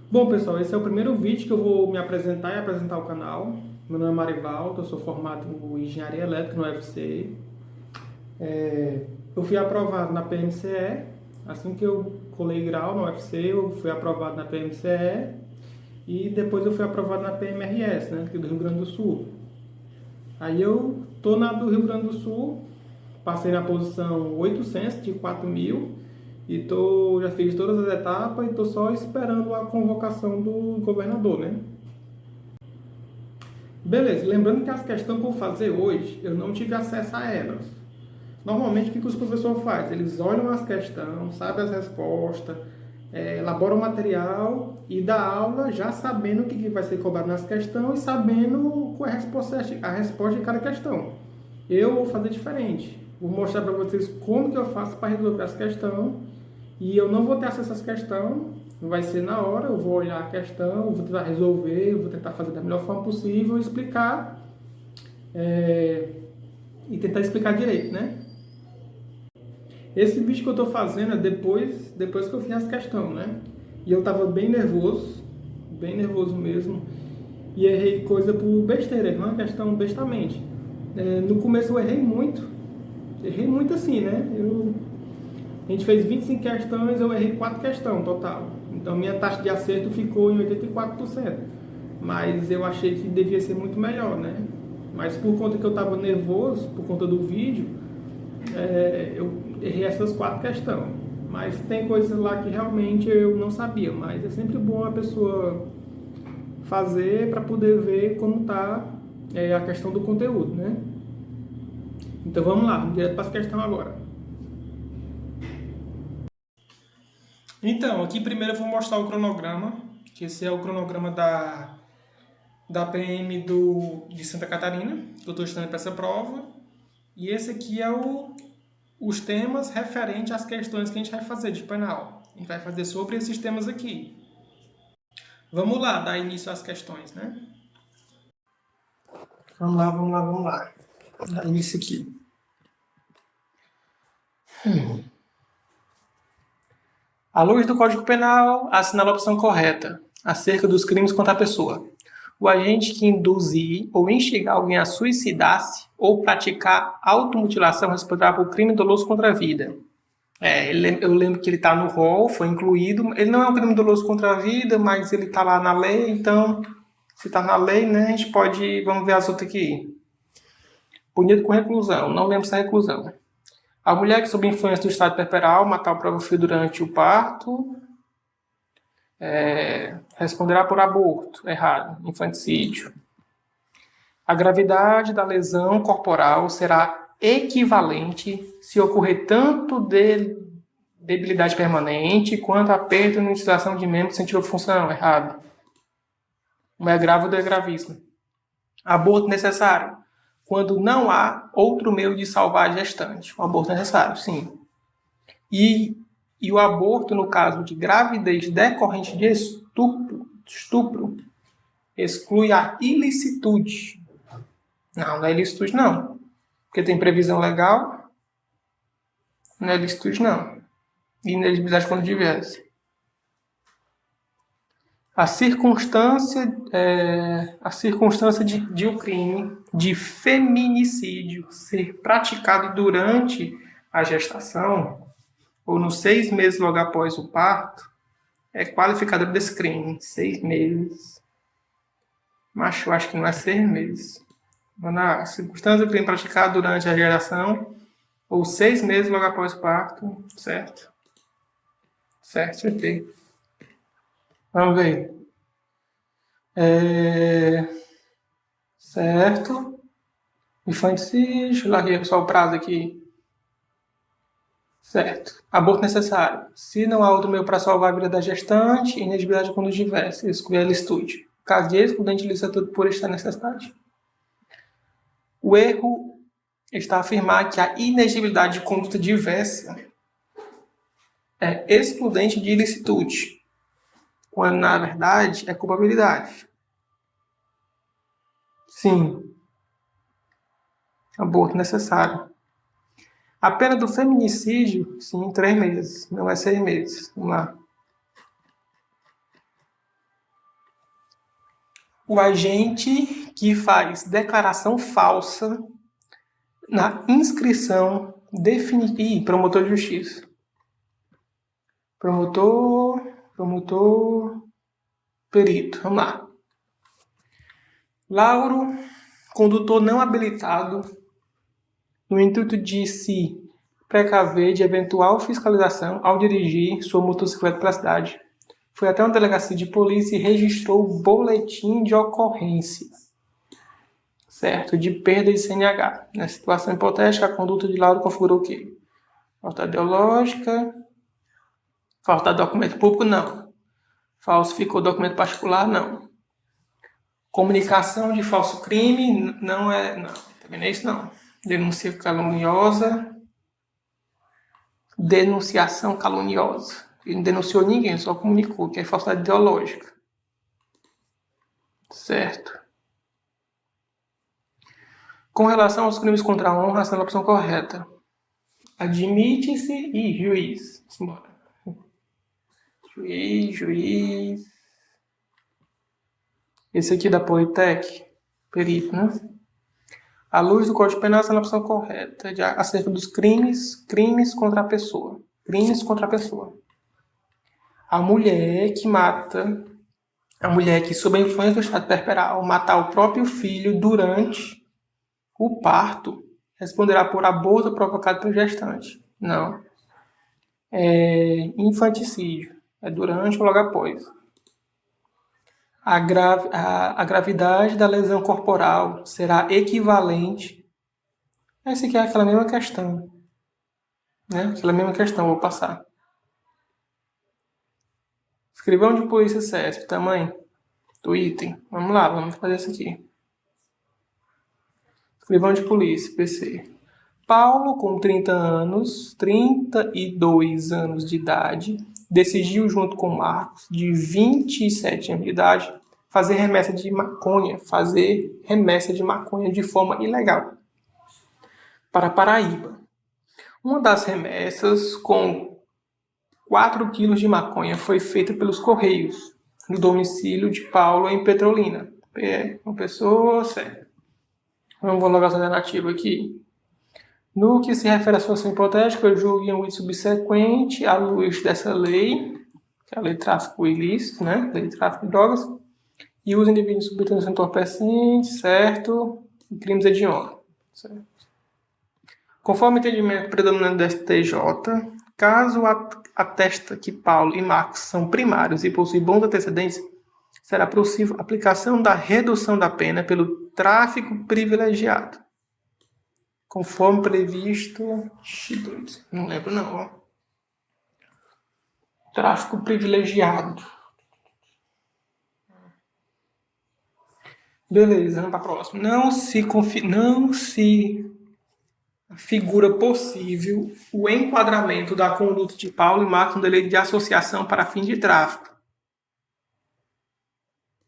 Bom, pessoal, esse é o primeiro vídeo que eu vou me apresentar e apresentar o canal. Meu nome é Marivaldo, eu sou formado em Engenharia Elétrica no UFC. Eu fui aprovado na PMCE. Assim que eu colei grau no UFC, eu fui aprovado na PMCE e depois eu fui aprovado na PMRS, né, aqui do Rio Grande do Sul. Aí eu tô na do Rio Grande do Sul, passei na posição 800 de 4.000 e já fiz todas as etapas e tô só esperando a convocação do governador, né? Beleza, lembrando que as questões que eu vou fazer hoje, eu não tive acesso a elas. Normalmente, o que os professores fazem? Eles olham as questões, sabem as respostas, elaboram o material e dá aula já sabendo o que vai ser cobrado nas questões e sabendo qual é a resposta de cada questão. Eu vou fazer diferente. Vou mostrar para vocês como que eu faço para resolver as questões e eu não vou ter acesso às questões, vai ser na hora, eu vou olhar a questão, vou tentar resolver, vou tentar fazer da melhor forma possível, explicar é, e tentar explicar direito, né? Esse vídeo que eu estou fazendo é depois que eu fiz as questões, né? E eu estava bem nervoso mesmo, e errei coisa por besteira, errei uma questão bestamente. No começo eu errei muito assim, né? A gente fez 25 questões, eu errei 4 questões total. Então minha taxa de acerto ficou em 84%. Mas eu achei que devia ser muito melhor, né? Mas por conta que eu estava nervoso, por conta do vídeo, eu errei essas 4 questões. Mas tem coisas lá que realmente eu não sabia. Mas é sempre bom a pessoa fazer para poder ver como está a questão do conteúdo, né? Então vamos lá, vamos direto para as questões agora. Então, aqui primeiro eu vou mostrar o cronograma, que esse é o cronograma da PM de Santa Catarina, que eu estou estudando para essa prova. E esse aqui é os temas referentes às questões que a gente vai fazer de penal. A gente vai fazer sobre esses temas aqui. Vamos lá, dar início às questões, né? Vamos lá. Dar início aqui. À luz do Código Penal, assinala a opção correta, acerca dos crimes contra a pessoa. O agente que induzir ou instigar alguém a suicidar-se ou praticar automutilação responderá por crime doloso contra a vida. Eu lembro que ele está no rol, foi incluído. Ele não é um crime doloso contra a vida, mas ele está lá na lei, então, se está na lei, né, a gente pode. Vamos ver as outras aqui. Punido com reclusão, não lembro se é reclusão. A mulher que, sob influência do estado perperal, matar o próprio filho durante o parto, responderá por aborto, errado, infanticídio. A gravidade da lesão corporal será equivalente se ocorrer tanto de debilidade permanente quanto a perda ou inutilização de membros sem sentido de função, errado. Uma é grave, outra é gravíssima. Aborto necessário, quando não há outro meio de salvar a gestante. O aborto necessário, sim. E o aborto, no caso de gravidez decorrente de estupro exclui a ilicitude. Não é ilicitude, não. Porque tem previsão legal, não é ilicitude, não. E inelegibilidade quando diversa. A circunstância de o crime de feminicídio ser praticado durante a gestação ou nos 6 meses logo após o parto é qualificador desse crime. 6 meses. Mas eu acho que não é 6 meses. Na circunstância do crime praticado durante a gestação ou 6 meses logo após o parto, certo? Certo, acertei. Vamos ver. Certo. Infanticídio. Larguei só o prazo aqui. Certo. Aborto necessário. Se não há outro meio para salvar a vida da gestante, inegibilidade quando diversa. Excluir a licitude. Caso de excludente de licitude por esta necessidade. O erro está a afirmar que a inegibilidade de conduta diversa é excludente de ilicitude, quando na verdade é culpabilidade. Sim. Aborto necessário. A pena do feminicídio, sim, 3 meses, não é 6 meses. Vamos lá. O agente que faz declaração falsa na inscrição definitiva. Promotor de justiça. Promotor, perito. Vamos lá. Lauro, condutor não habilitado, no intuito de se precaver de eventual fiscalização ao dirigir sua motocicleta pela cidade, foi até uma delegacia de polícia e registrou o boletim de ocorrência, certo? De perda de CNH. Na situação hipotética, a conduta de Lauro configurou o quê? Falta ideológica. Falta documento público, não. Falsificou documento particular, não. Comunicação de falso crime, não é... Não, também não é isso, não. Denúncia caluniosa. Denunciação caluniosa. Ele não denunciou ninguém, só comunicou, que é falsidade ideológica. Certo. Com relação aos crimes contra a honra, essa é a opção correta. Admite-se e juiz. Bora. Juiz. Esse aqui da Politec, perito, né? À luz do Código Penal, essa é a opção correta. Acerca dos crimes contra a pessoa. Crimes contra a pessoa. A mulher que mata, a mulher que, sob a influência do estado puerperal, matar o próprio filho durante o parto, responderá por aborto provocado pelo gestante. Não. É infanticídio. É durante ou logo após. A gravidade da lesão corporal será equivalente. Essa aqui é aquela mesma questão. Né? Aquela mesma questão, vou passar. Escrivão de polícia CESP, tamanho do item. Vamos lá, vamos fazer isso aqui. Escrivão de polícia, PC. Paulo, com 32 anos de idade, decidiu, junto com Marcos, de 27 anos de idade, fazer remessa de maconha de forma ilegal para Paraíba. Uma das remessas com 4 quilos de maconha foi feita pelos Correios, no domicílio de Paulo, em Petrolina. É uma pessoa certa. Vamos logo essa alternativa aqui. No que se refere à situação hipotética, eu julgo em um item subsequente, à luz dessa lei, que é a lei de tráfico ilícito, né? Lei de tráfico de drogas, e uso indevido de substância entorpecente, certo? E crimes hediondos, certo? Conforme o entendimento predominante do STJ, caso atesta que Paulo e Marcos são primários e possuem bons antecedentes, será possível a aplicação da redução da pena pelo tráfico privilegiado. Conforme previsto... Não lembro não, ó. Tráfico privilegiado. Beleza, vamos para a próxima. Não se figura possível o enquadramento da conduta de Paulo e Marcos no delito de associação para fim de tráfico.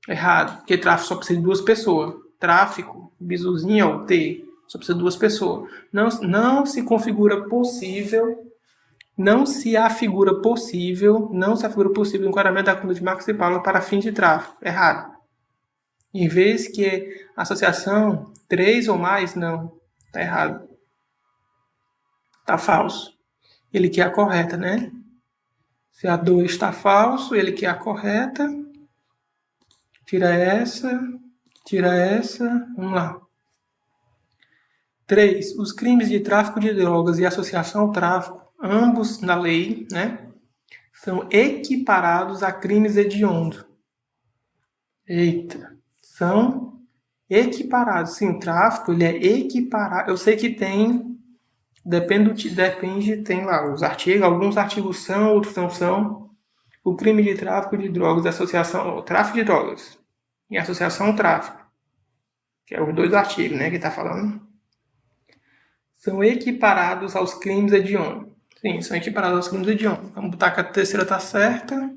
Errado, porque tráfico só precisa de 2 pessoas. Tráfico, bizuzinho, ó, T, só precisa de 2 pessoas. Não se afigura possível o enquadramento da conduta de Marcos e Paulo para fim de tráfico. Errado. Em vez que associação 3 ou mais, não. Tá errado. Tá falso. Ele quer a correta, né? Se a 2 está falso, ele quer a correta. Tira essa. Vamos lá. 3. Os crimes de tráfico de drogas e associação ao tráfico, ambos na lei, né, são equiparados a crimes hediondos. Eita. São equiparados. Sim, o tráfico, ele é equiparado. Eu sei que tem... Depende, tem lá os artigos. Alguns artigos são, outros não são. O crime de tráfico de drogas, associação... Tráfico de drogas e associação ao tráfico. Que é os 2 artigos, né, que está falando. São equiparados aos crimes hediondos. Sim, são equiparados aos crimes hediondos. Vamos botar que a terceira está certa.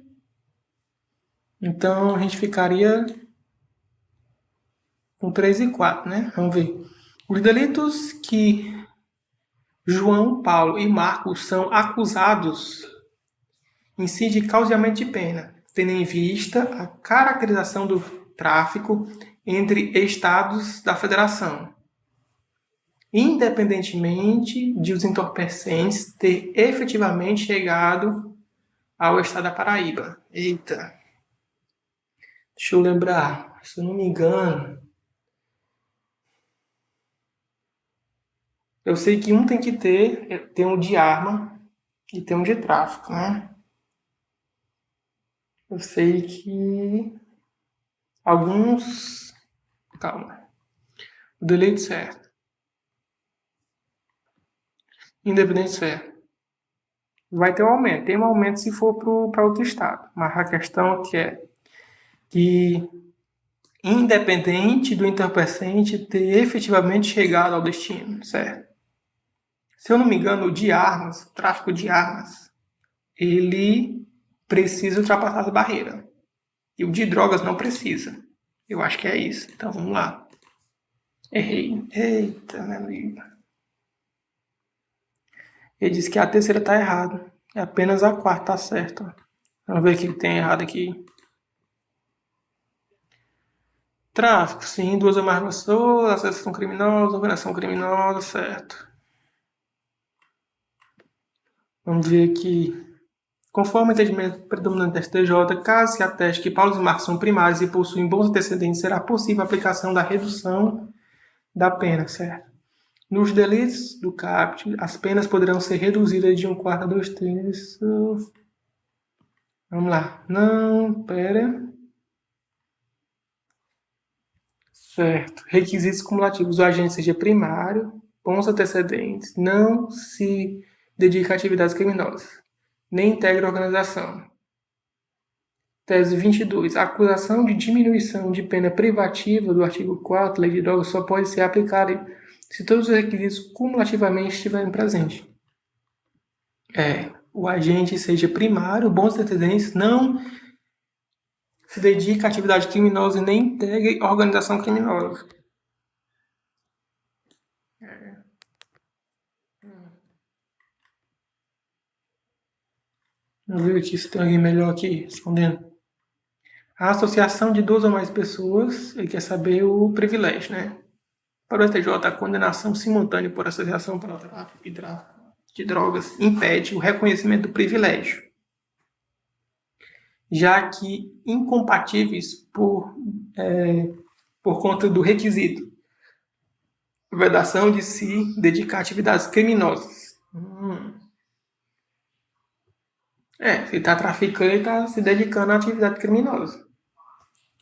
Então, a gente ficaria com 3 e 4, né? Vamos ver. Os delitos que João, Paulo e Marcos são acusados incidem causamente de pena, tendo em vista a caracterização do tráfico entre estados da federação, independentemente de os entorpecentes ter efetivamente chegado ao estado da Paraíba. Eita, deixa eu lembrar, se eu não me engano, eu sei que um tem que ter um de arma e tem um de tráfico, né? Eu sei que alguns... Calma. O delito certo. Independente certo. Vai ter um aumento. Tem um aumento se for para outro estado. Mas a questão é que, independente do entorpecente ter efetivamente chegado ao destino, certo? Se eu não me engano, o de armas, o tráfico de armas, ele precisa ultrapassar as barreiras. E o de drogas não precisa. Eu acho que é isso. Então vamos lá. Errei. Eita, meu amigo. Ele disse que a terceira está errada. É apenas a quarta está certa. Vamos ver o que tem errado aqui. Tráfico, sim. 2 ou mais pessoas. Associação criminosa. Organização criminosa, certo. Vamos ver aqui. Conforme o entendimento predominante da STJ, caso se ateste que Paulo e Marcos são primários e possuem bons antecedentes, será possível a aplicação da redução da pena, certo? Nos delitos do CAPT, as penas poderão ser reduzidas de 1/4 a 2/3. Vamos lá. Não, pera. Certo. Requisitos cumulativos. O agente seja primário, bons antecedentes, não se dedica a atividades criminosas, nem integra a organização. Tese 22. A acusação de diminuição de pena privativa do artigo 4 da Lei de Drogas só pode ser aplicada se todos os requisitos cumulativamente estiverem presentes. O agente seja primário, bons antecedentes, não se dedica a atividade criminosa e nem integra organização criminosa. Vamos ver aqui se tem alguém melhor aqui respondendo. A associação de 2 ou mais pessoas, ele quer saber o privilégio, né? Para o STJ, a condenação simultânea por associação para o tráfico e tráfico de drogas impede o reconhecimento do privilégio, já que incompatíveis por conta do requisito vedação de se dedicar a atividades criminosas. Se está traficando, ele está se dedicando à atividade criminosa.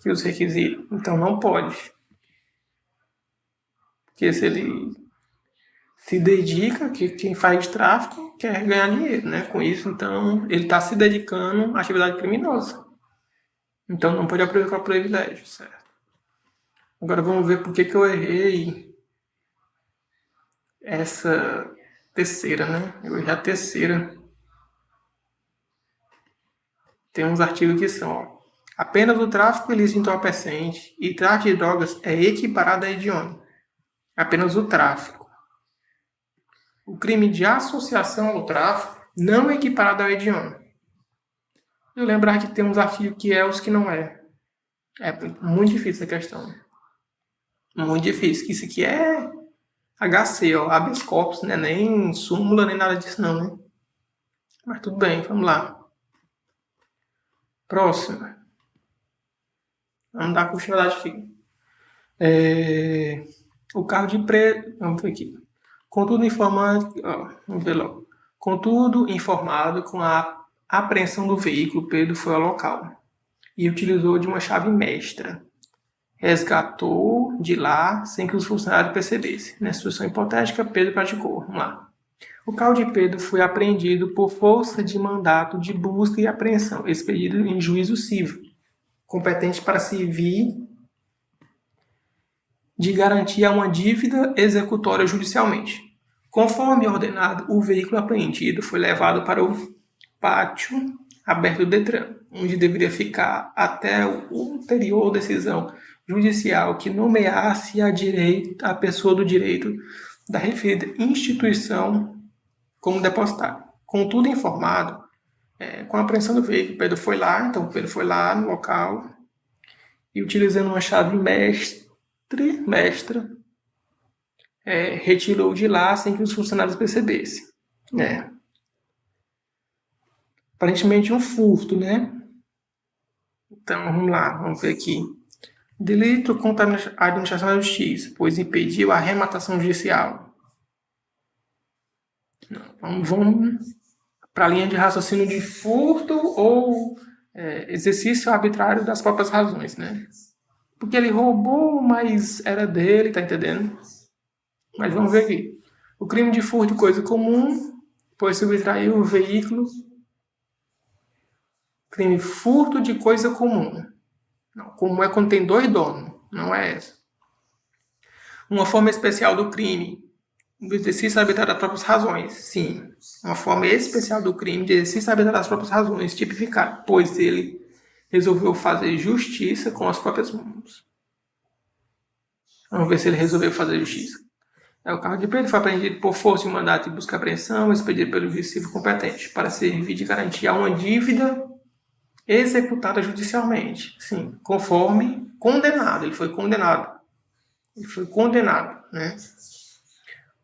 Que os requisitos. Então não pode. Porque se ele se dedica, que quem faz tráfico quer ganhar dinheiro, né? Com isso, então, ele está se dedicando à atividade criminosa. Então não pode aplicar o privilégio, certo? Agora vamos ver por que eu errei essa terceira, né? Eu errei a terceira. Tem uns artigos que são, apenas o tráfico ilícito entorpecente e tráfico de drogas é equiparado a hediondo. Apenas o tráfico. O crime de associação ao tráfico não é equiparado ao hediondo. Eu lembrar que tem uns artigos que é os que não é. É muito difícil essa questão. Muito difícil. Que isso aqui é HC, habeas corpus, né? Nem súmula, nem nada disso não, né? Mas tudo bem, vamos lá. Próxima. Vamos dar continuidade aqui. O carro de preto... Vamos ver aqui. Contudo informado... vamos ver logo. Contudo, informado com a apreensão do veículo, Pedro foi ao local e utilizou de uma chave mestra. Resgatou de lá sem que os funcionários percebessem. Nessa situação hipotética, Pedro praticou. Vamos lá. O carro de Pedro foi apreendido por força de mandato de busca e apreensão, expedido em juízo civil, competente para servir de garantia a uma dívida executória judicialmente. Conforme ordenado, o veículo apreendido foi levado para o pátio aberto do Detran, onde deveria ficar até a ulterior decisão judicial que nomeasse a pessoa do direito da referida instituição como depositário. Contudo informado, com a apreensão do veículo, Pedro foi lá no local e utilizando uma chave mestra, retirou de lá sem que os funcionários percebessem. Aparentemente um furto, né? Então, vamos lá, vamos ver aqui. Delito contra a administração da justiça, pois impediu a arrematação judicial. Vamos para a linha de raciocínio de furto ou exercício arbitrário das próprias razões, né? Porque ele roubou, mas era dele, tá entendendo? Mas vamos ver aqui. O crime de furto de coisa comum, pois subtraiu o veículo. Crime furto de coisa comum. Não, comum é quando tem dois donos, não é essa. Uma forma especial do crime, do exercício arbitrário das próprias razões. Sim, uma forma especial do crime de exercício arbitrário das próprias razões, tipificado, pois ele resolveu fazer justiça com as próprias mãos. Vamos ver se ele resolveu fazer justiça. O carro de Pedro foi apreendido por força de mandato de busca e apreensão, expedido pelo juiz civil competente, para servir de garantia a uma dívida executada judicialmente. Sim, conforme condenado. Ele foi condenado. Né?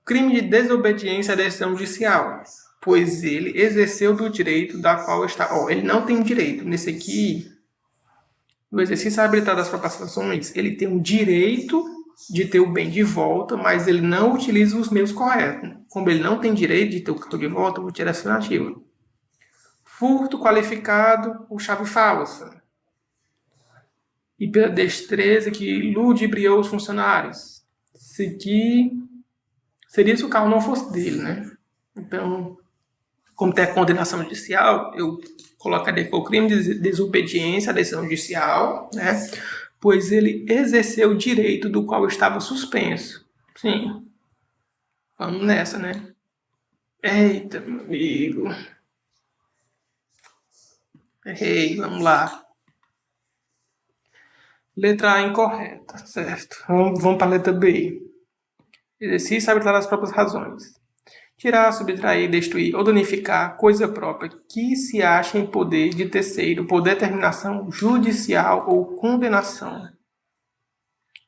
Crime de desobediência à decisão judicial, pois ele exerceu do direito da qual está... ele não tem direito. Nesse aqui, no exercício habilitado das próprias ações, ele tem o direito de ter o bem de volta, mas ele não utiliza os meios corretos. Como ele não tem direito de ter o que de volta, eu vou tirar essa alternativa. Furto qualificado ou chave falsa. E pela destreza que ludibriou os funcionários. Isso aqui seria se o carro não fosse dele, né? Então, como tem a condenação judicial, eu colocaria que foi o crime de desobediência à decisão judicial, né? Pois ele exerceu o direito do qual estava suspenso. Sim. Vamos nessa, né? Eita, meu amigo. Errei, vamos lá. Letra A incorreta, certo? Vamos para a letra B. Exercício arbitrário das próprias razões. Tirar, subtrair, destruir ou danificar coisa própria que se acha em poder de terceiro por determinação judicial ou condenação.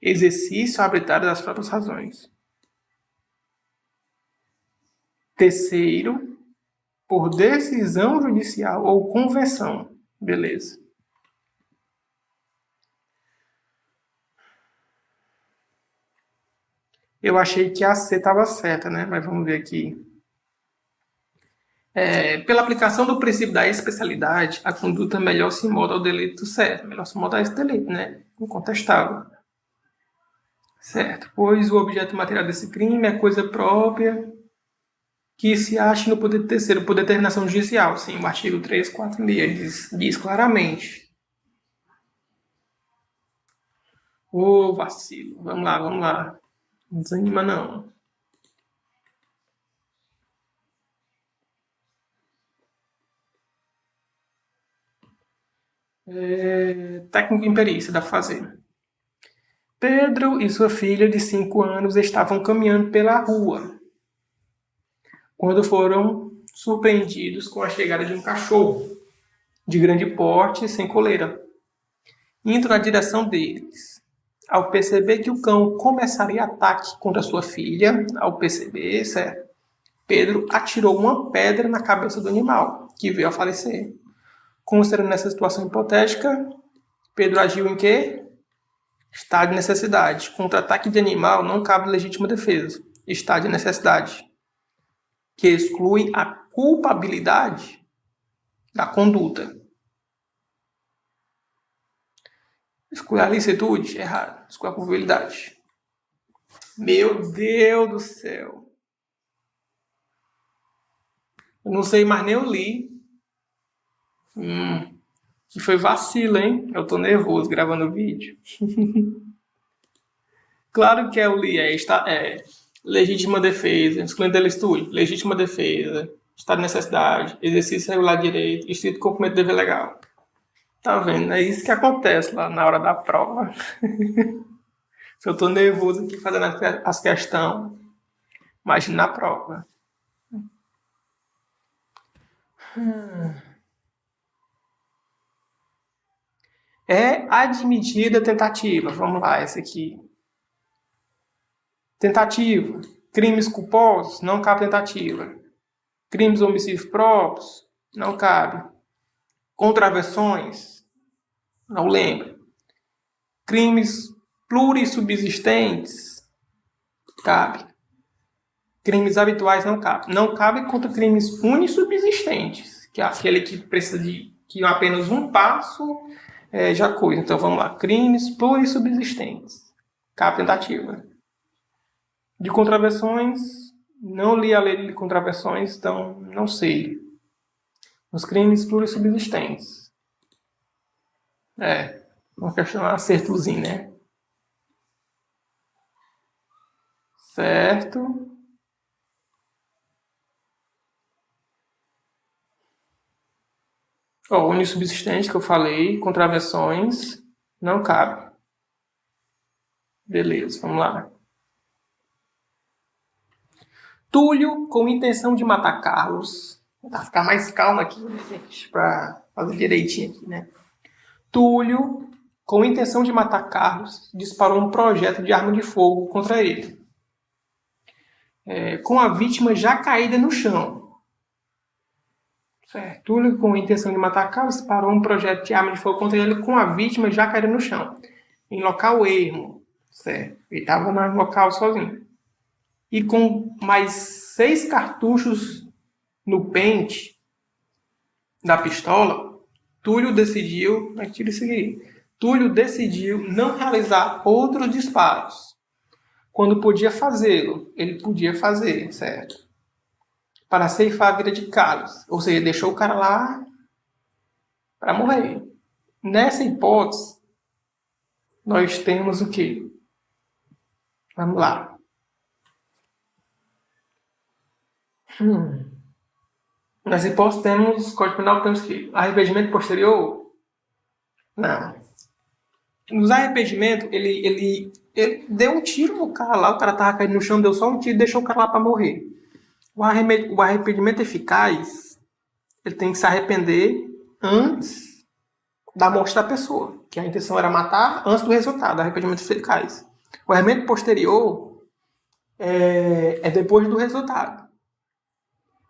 Exercício arbitrário das próprias razões. Terceiro, por decisão judicial ou convenção. Beleza. Eu achei que a C estava certa, né? Mas vamos ver aqui. Pela aplicação do princípio da especialidade, a conduta melhor se molda ao delito certo. Melhor se molda a esse delito, né? Incontestável. Certo. Pois o objeto material desse crime é coisa própria que se acha no poder terceiro, por determinação judicial. Sim, o artigo 346 diz claramente. Ô, vacilo. Vamos lá. Não desanima, não. Técnico em perícia, dá pra fazer. Pedro e sua filha de 5 anos estavam caminhando pela rua quando foram surpreendidos com a chegada de um cachorro de grande porte sem coleira, indo na direção deles. Ao perceber que o cão começaria ataque contra sua filha, certo? Pedro atirou uma pedra na cabeça do animal, que veio a falecer. Considerando essa situação hipotética, Pedro agiu em quê? Estado de necessidade. Contra ataque de animal não cabe legítima defesa. Estado de necessidade. Que exclui a culpabilidade da conduta. Exclui a licitude? Errado. Exclui a culpabilidade. Meu Deus do céu. Eu não sei mais nem eu li. Que foi vacilo, hein? Eu tô nervoso gravando o vídeo. Claro que eu li, legítima defesa, excluindo a licitude, legítima defesa, estado de necessidade, exercício regular de direito, estrito cumprimento de dever legal. Tá vendo? É isso que acontece lá na hora da prova. Se eu tô nervoso aqui fazendo as questões, imagina na prova. É admitida tentativa. Vamos lá, essa aqui. Tentativa. Crimes culposos, não cabe tentativa. Crimes homicídios próprios, não cabe. Contravenções, não lembro. Crimes plurissubsistentes, cabe. Crimes habituais, não cabe. Não cabe contra crimes unissubsistentes, que é aquele que precisa de que apenas um passo já coisa. Então vamos lá. Crimes plurissubsistentes, cabe tentativa. De contravenções, não li a lei de contravenções, então não sei. Os crimes plurissubsistentes. Vamos questionar acertozinho, né? Certo. Ó, unissubsistente que eu falei, contravenções, não cabe. Beleza, vamos lá. Túlio, com intenção de matar Carlos. Vou ficar mais calmo aqui, né, gente? Pra fazer direitinho aqui, né? Túlio, com intenção de matar Carlos, disparou um projétil de arma de fogo contra ele. Com a vítima já caída no chão. Certo. Túlio, com intenção de matar Carlos, disparou um projétil de arma de fogo contra ele com a vítima já caída no chão. Em local ermo. Certo. Ele estava no local sozinho. E com mais 6 cartuchos no pente da pistola, Túlio decidiu não realizar outros disparos. Quando podia fazê-lo, ele podia fazer, certo? Para ceifar a vida de Carlos. Ou seja, deixou o cara lá para morrer. Nessa hipótese, nós temos o quê? Vamos lá. Nessa hipótese temos, Código Penal, temos que arrependimento posterior? Não. Nos arrependimentos, ele deu um tiro no cara lá, o cara tava caindo no chão, deu só um tiro e deixou o cara lá para morrer. O arrependimento eficaz, ele tem que se arrepender antes da morte da pessoa, que a intenção era matar antes do resultado, arrependimento eficaz. O arrependimento posterior é depois do resultado.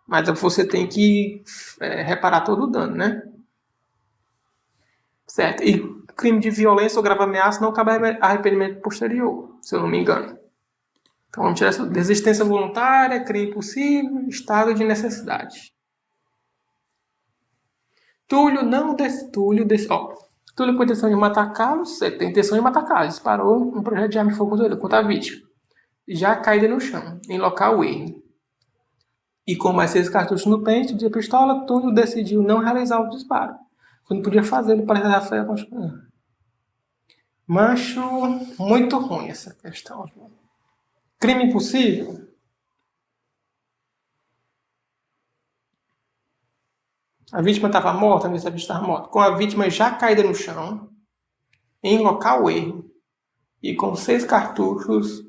Mas você tem que reparar todo o dano, né? Certo. E crime de violência ou grave ameaça não cabe arrependimento posterior, se eu não me engano. Então vamos tirar essa desistência voluntária, crime possível, estado de necessidade. Túlio com intenção de matar Carlos, você tem intenção de matar Carlos, disparou um projétil de arma de fogo contra a vítima, já caída no chão, em local ermo. E com mais 6 cartuchos no pente de pistola, Túlio decidiu não realizar o disparo. Quando podia fazê-lo para Rafael continuar. Macho, muito ruim essa questão. Crime impossível? A vítima estava morta, a vítima estava morta. Com a vítima já caída no chão, em local ermo, e com 6 cartuchos.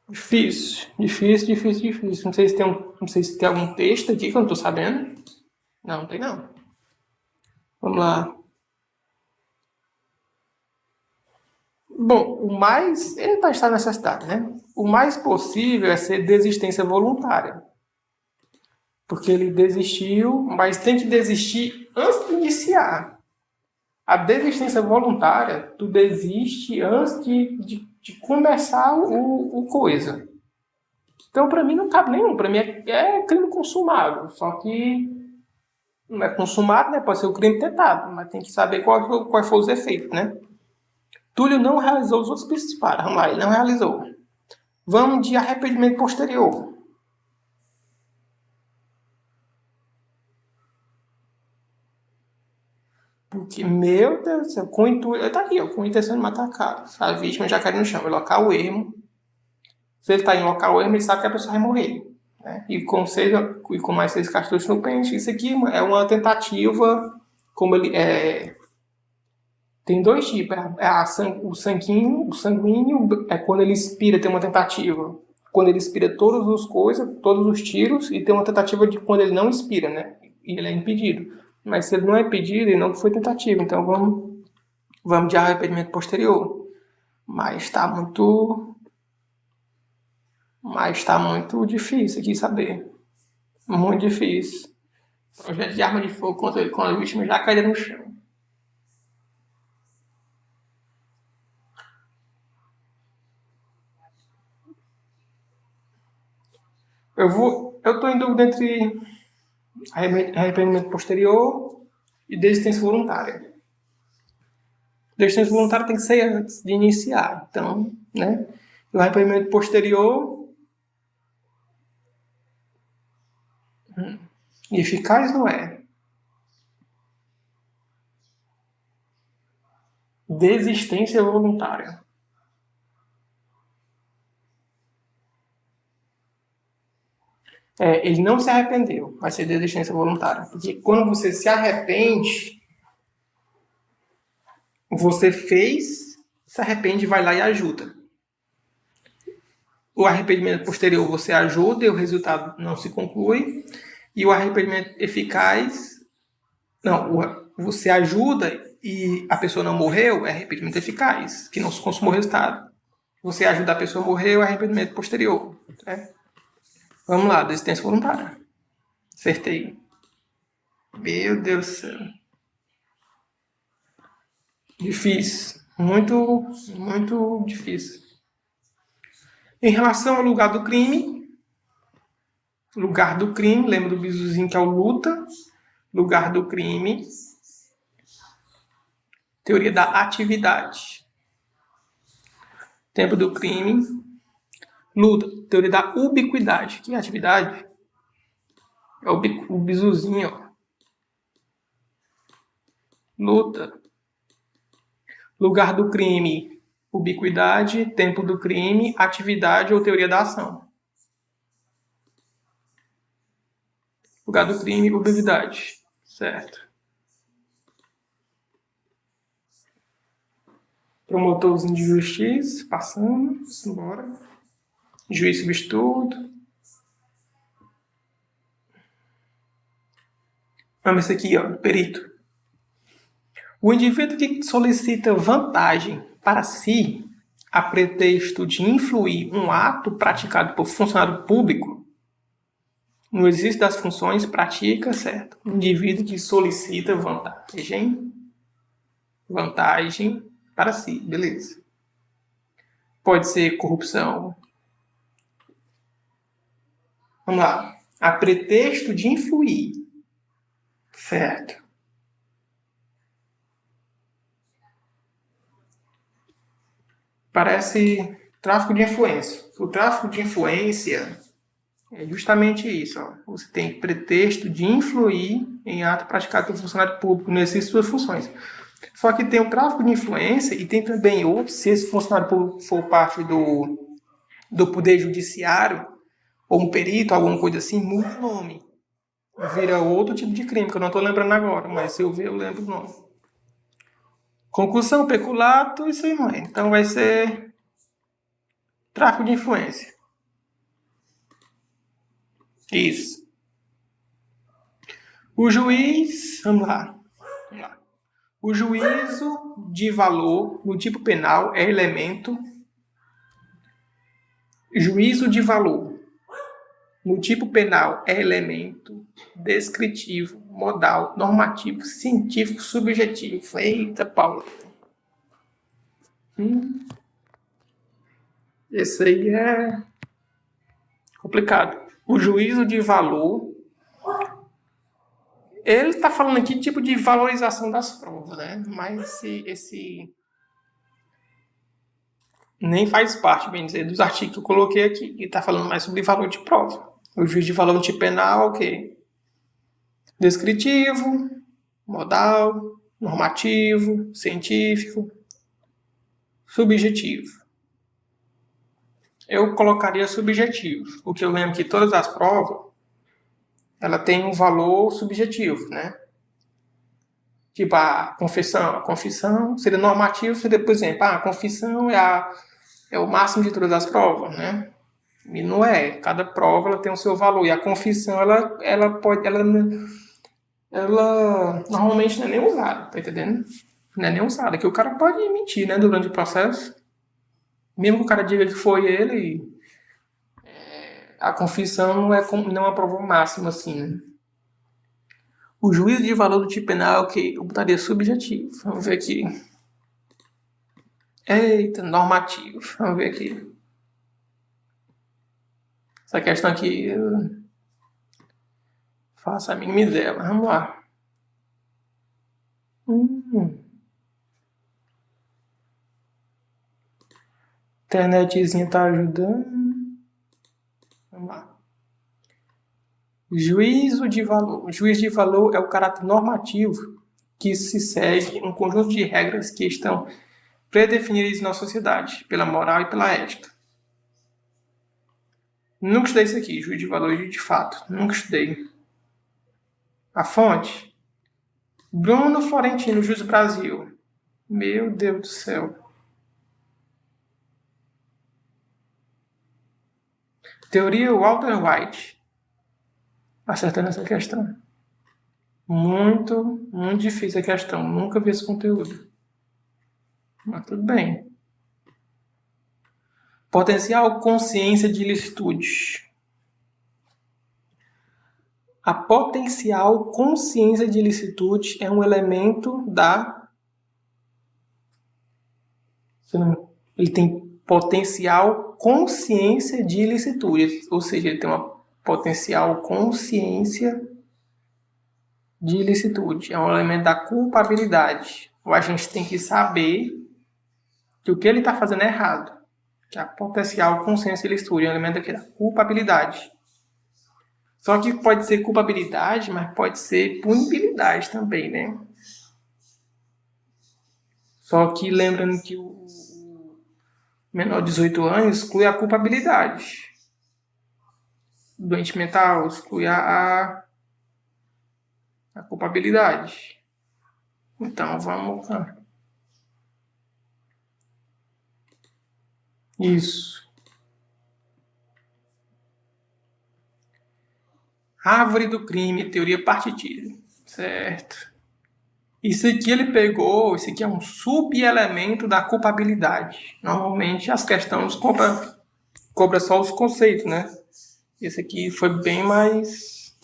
Difícil. Não sei se tem algum texto aqui que eu não estou sabendo. Não tem não. Vamos lá. Bom, o mais... Ele não está necessidade, né? O mais possível é ser desistência voluntária. Porque ele desistiu, mas tem que desistir antes de iniciar. A desistência voluntária, tu desiste antes de começar o coisa. Então, para mim, não cabe nenhum. Para mim, é crime consumado. Só que não é consumado, né? Pode ser o crime tentado, mas tem que saber quais foram os efeitos, né? Túlio não realizou os outros disparos. Vamos lá, ele não realizou. Vamos de arrependimento posterior. Porque, meu Deus do céu, tá aqui, ó, com intenção de matar Carlos. A vítima já caiu no chão, é local ermo. Se ele está em local ermo, ele sabe que a pessoa vai morrer. Né? E com mais 6 cartuchos no pente, isso aqui é uma tentativa, como ele tem 2 tipos. O sanguíneo é quando ele expira, tem uma tentativa. Quando ele expira todos os tiros, e tem uma tentativa de quando ele não expira, né? E ele é impedido. Mas se ele não é pedido, ele não foi tentativa. Então vamos de arrependimento posterior. Mas está muito difícil aqui saber. Muito difícil. Projeto de arma de fogo contra ele, quando a vítima já caída no chão. Eu tô em dúvida entre arrependimento posterior e desistência voluntária. Desistência voluntária tem que ser antes de iniciar. Então, né? O arrependimento posterior eficaz não é. Desistência voluntária. Ele não se arrependeu, vai ser desistência voluntária. Porque quando você se arrepende, você fez, se arrepende, vai lá e ajuda. O arrependimento posterior você ajuda e o resultado não se conclui. E o arrependimento eficaz, você ajuda e a pessoa não morreu, é arrependimento eficaz, que não se consumou o resultado. Você ajuda a pessoa a morrer, é arrependimento posterior. Né? Vamos lá, desistência voluntária. Acertei. Meu Deus do céu. Difícil. Muito, muito difícil. Em relação ao lugar do crime, lembra do bizuzinho que é o luta? Lugar do crime. Teoria da atividade. Tempo do crime. Luta. Teoria da ubiquidade. Que atividade? É o bizuzinho, ó. Luta. Lugar do crime. Ubiquidade. Tempo do crime. Atividade ou teoria da ação. Lugar do crime. Ubiquidade. Certo. Promotorzinho de justiça. Passando. Simbora. Juiz substituto. Vamos esse aqui, ó. Perito. O indivíduo que solicita vantagem para si a pretexto de influir um ato praticado por funcionário público no exercício das funções pratica, certo? O indivíduo que solicita vantagem para si, beleza. Pode ser corrupção. Vamos lá. A pretexto de influir, certo? Parece tráfico de influência. O tráfico de influência é justamente isso. Ó. Você tem pretexto de influir em ato praticado pelo funcionário público no exercício de suas funções. Só que tem o tráfico de influência e tem também outro, se esse funcionário público for parte do Poder Judiciário, ou um perito, alguma coisa assim, muda o nome. Vira outro tipo de crime, que eu não estou lembrando agora, mas se eu ver, eu lembro o nome. Concussão, peculato, isso aí, mãe. Então vai ser tráfico de influência. Isso. O juiz, vamos lá. O juízo de valor no tipo penal é elemento. Juízo de valor no tipo penal é elemento descritivo, modal, normativo, científico, subjetivo. Eita, Paulo. Esse aí é complicado. O juízo de valor, ele está falando aqui de tipo de valorização das provas, né? Mas esse nem faz parte, bem dizer, dos artigos que eu coloquei aqui. E está falando mais sobre valor de prova. O juízo de valor no tipo penal, ok. Descritivo, modal, normativo, científico, subjetivo. Eu colocaria subjetivo, porque eu lembro que todas as provas ela tem um valor subjetivo, né? Tipo, a confissão seria normativo, seria, por exemplo, a confissão é o máximo de todas as provas, né? E não é. Cada prova ela tem o seu valor. E a confissão, ela ela normalmente não é nem usada, tá entendendo? Não é nem usada, que o cara pode mentir, né, durante o processo. Mesmo que o cara diga que foi ele, a confissão não é a prova máxima, assim, né? O juízo de valor do tipo penal que eu botaria subjetivo. Vamos ver aqui. Eita, normativo. Vamos ver aqui. Essa questão aqui eu faço a mínima ideia, mas vamos lá. Internetzinha tá ajudando. Vamos lá. Juízo de valor. O juízo de valor é o caráter normativo que se segue um conjunto de regras que estão predefinidas na sociedade, pela moral e pela ética. Nunca estudei isso aqui, juízo de valor e juízo de fato. Nunca estudei. A fonte? Bruno Florentino, Juiz do Brasil. Meu Deus do céu. Teoria Walter White. Acertando essa questão. Muito, muito difícil a questão. Nunca vi esse conteúdo. Mas tudo bem. Potencial consciência de ilicitude. A potencial consciência de ilicitude é um elemento da... Ele tem potencial consciência de ilicitude, ou seja, ele tem uma potencial consciência de ilicitude. É um elemento da culpabilidade. Ou a gente tem que saber que o que ele está fazendo é errado. Que a potencial consciência de ilicitude é um elemento aqui da culpabilidade. Só que pode ser culpabilidade, mas pode ser punibilidade também, né? Só que lembrando que o menor de 18 anos exclui a culpabilidade. O doente mental exclui a culpabilidade. Então, vamos lá. Isso. Árvore do crime, teoria partitiva. Certo. Isso aqui ele pegou, isso aqui é um subelemento da culpabilidade. Normalmente as questões cobra só os conceitos, né? Esse aqui foi bem mais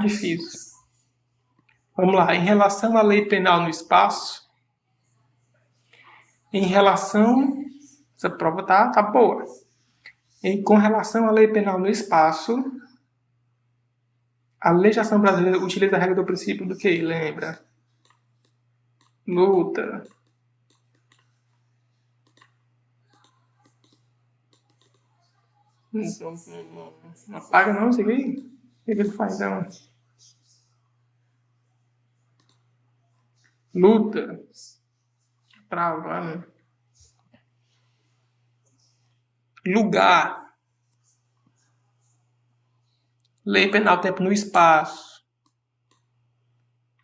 difícil. Vamos lá, em relação à lei penal no espaço, essa prova tá boa. E com relação à lei penal no espaço, a legislação brasileira utiliza a regra do princípio do que? Lembra? Luta. Não apaga não isso aqui? O que ele faz então? Luta. Travando. Lugar. Lei penal, tempo no espaço.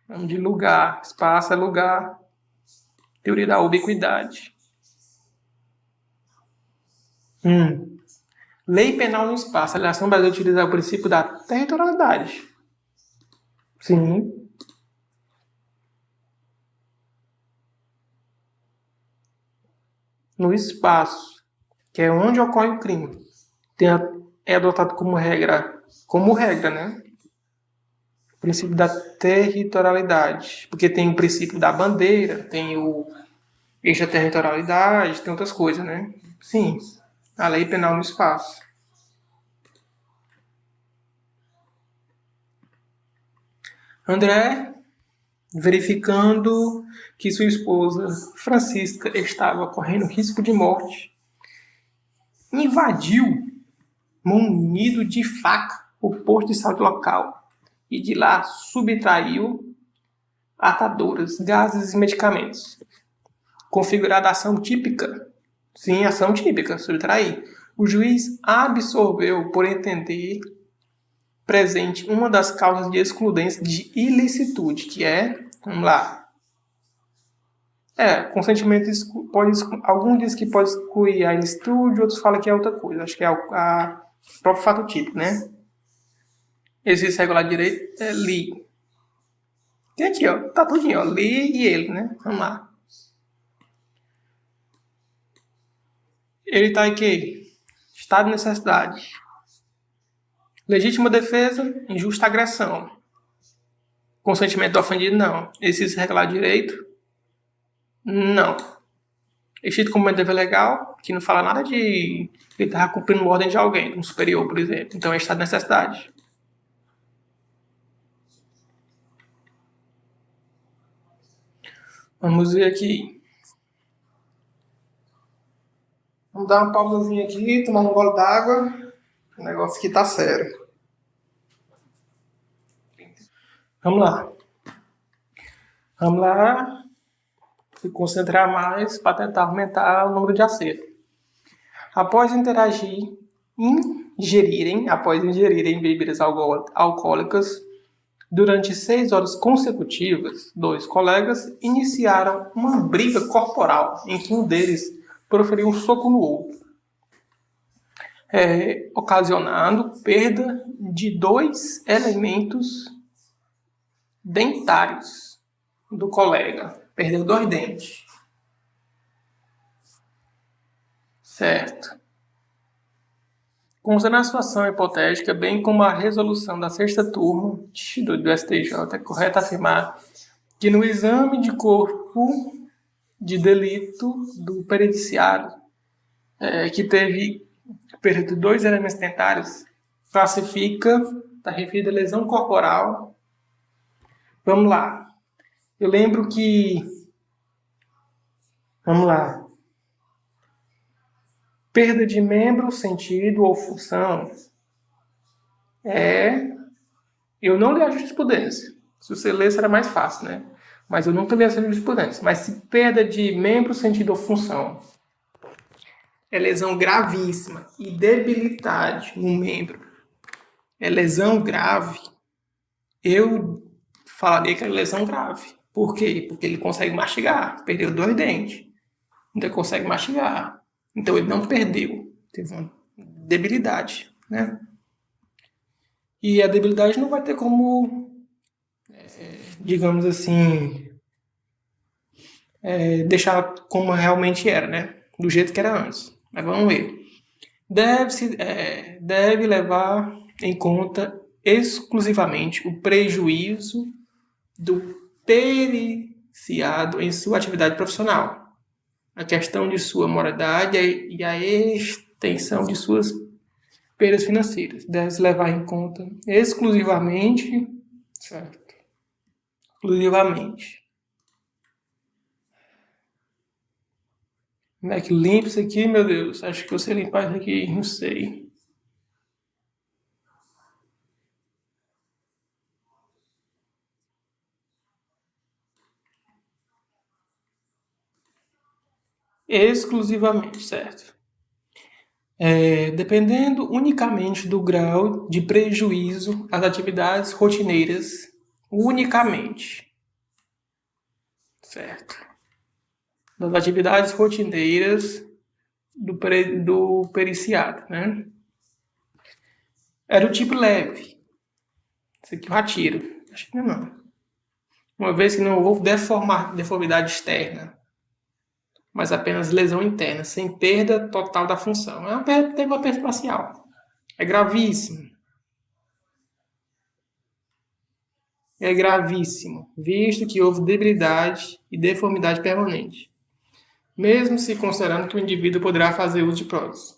Vamos de lugar. Espaço é lugar. Teoria da ubiquidade. Lei penal no espaço. A legislação brasileira utiliza o princípio da territorialidade. Sim. No espaço, que é onde ocorre o crime, é adotado como regra, né? O princípio da territorialidade, porque tem o princípio da bandeira, tem o extraterritorialidade, tem outras coisas, né? Sim, a lei penal no espaço. André, verificando que sua esposa Francisca estava correndo risco de morte, invadiu, munido de faca, o posto de saúde local e de lá subtraiu ataduras, gases e medicamentos. Configurada ação típica. Sim, ação típica, subtrair. O juiz absorveu, por entender presente, uma das causas de excludência de ilicitude, que é, vamos lá, consentimento pode, alguns dizem que pode excluir a ilicitude, outros falam que é outra coisa. Acho que é a próprio fato típico, né? Exercício regular de direito é li. Tem aqui, ó. Tá tudinho, ó. Li e ele, né? Vamos lá. Ele tá aqui. Estado de necessidade. Legítima defesa, injusta agressão. Consentimento do ofendido, não. Exercício regular de direito, não. Extinto cumprimento de dever legal, que não fala nada de ele estar cumprindo ordem de alguém, de um superior, por exemplo. Então é estado de necessidade. Vamos ver aqui. Vamos dar uma pausazinha aqui, tomar um gole d'água. O negócio aqui tá sério. Vamos lá. Vamos lá se concentrar mais para tentar aumentar o número de acertos. Após ingerirem bebidas alcoólicas durante 6 horas consecutivas, 2 colegas iniciaram uma briga corporal em que um deles proferiu um soco no outro, ocasionando perda de 2 elementos dentários do colega. Perdeu 2 dentes. Certo. Considerando a situação hipotética, bem como a resolução da sexta turma do STJ, é correto afirmar que no exame de corpo de delito do periciado, que teve perda de 2 elementos dentários, classifica, está referida a lesão corporal. Vamos lá. Eu lembro que... Vamos lá. Perda de membro, sentido ou função eu não li a jurisprudência. Se você ler, será mais fácil, né? Mas eu nunca li essa jurisprudência. Mas se perda de membro, sentido ou função é lesão gravíssima e debilidade no membro, é lesão grave, eu falaria que é lesão grave. Por quê? Porque ele consegue mastigar. Perdeu 2 dentes. Então ele consegue mastigar. Então ele não perdeu. Teve uma debilidade, né? E a debilidade não vai ter como, digamos assim, deixar como realmente era, né? Do jeito que era antes. Mas vamos ver. Deve levar em conta exclusivamente o prejuízo do periciado em sua atividade profissional, a questão de sua moralidade e a extensão de suas perdas financeiras. Deve levar em conta exclusivamente, certo? Exclusivamente. Como é que limpa isso aqui, meu Deus? Acho que você limpar isso aqui, não sei. Exclusivamente, certo? Dependendo unicamente do grau de prejuízo às atividades rotineiras, unicamente, certo? Das atividades rotineiras do periciado, né? Era o tipo leve. Isso aqui eu retiro. Acho que não. Uma vez que não houve deformidade externa, mas apenas lesão interna, sem perda total da função. Teve uma perda parcial. É gravíssimo. É gravíssimo, visto que houve debilidade e deformidade permanente, mesmo se considerando que o indivíduo poderá fazer uso de prótese.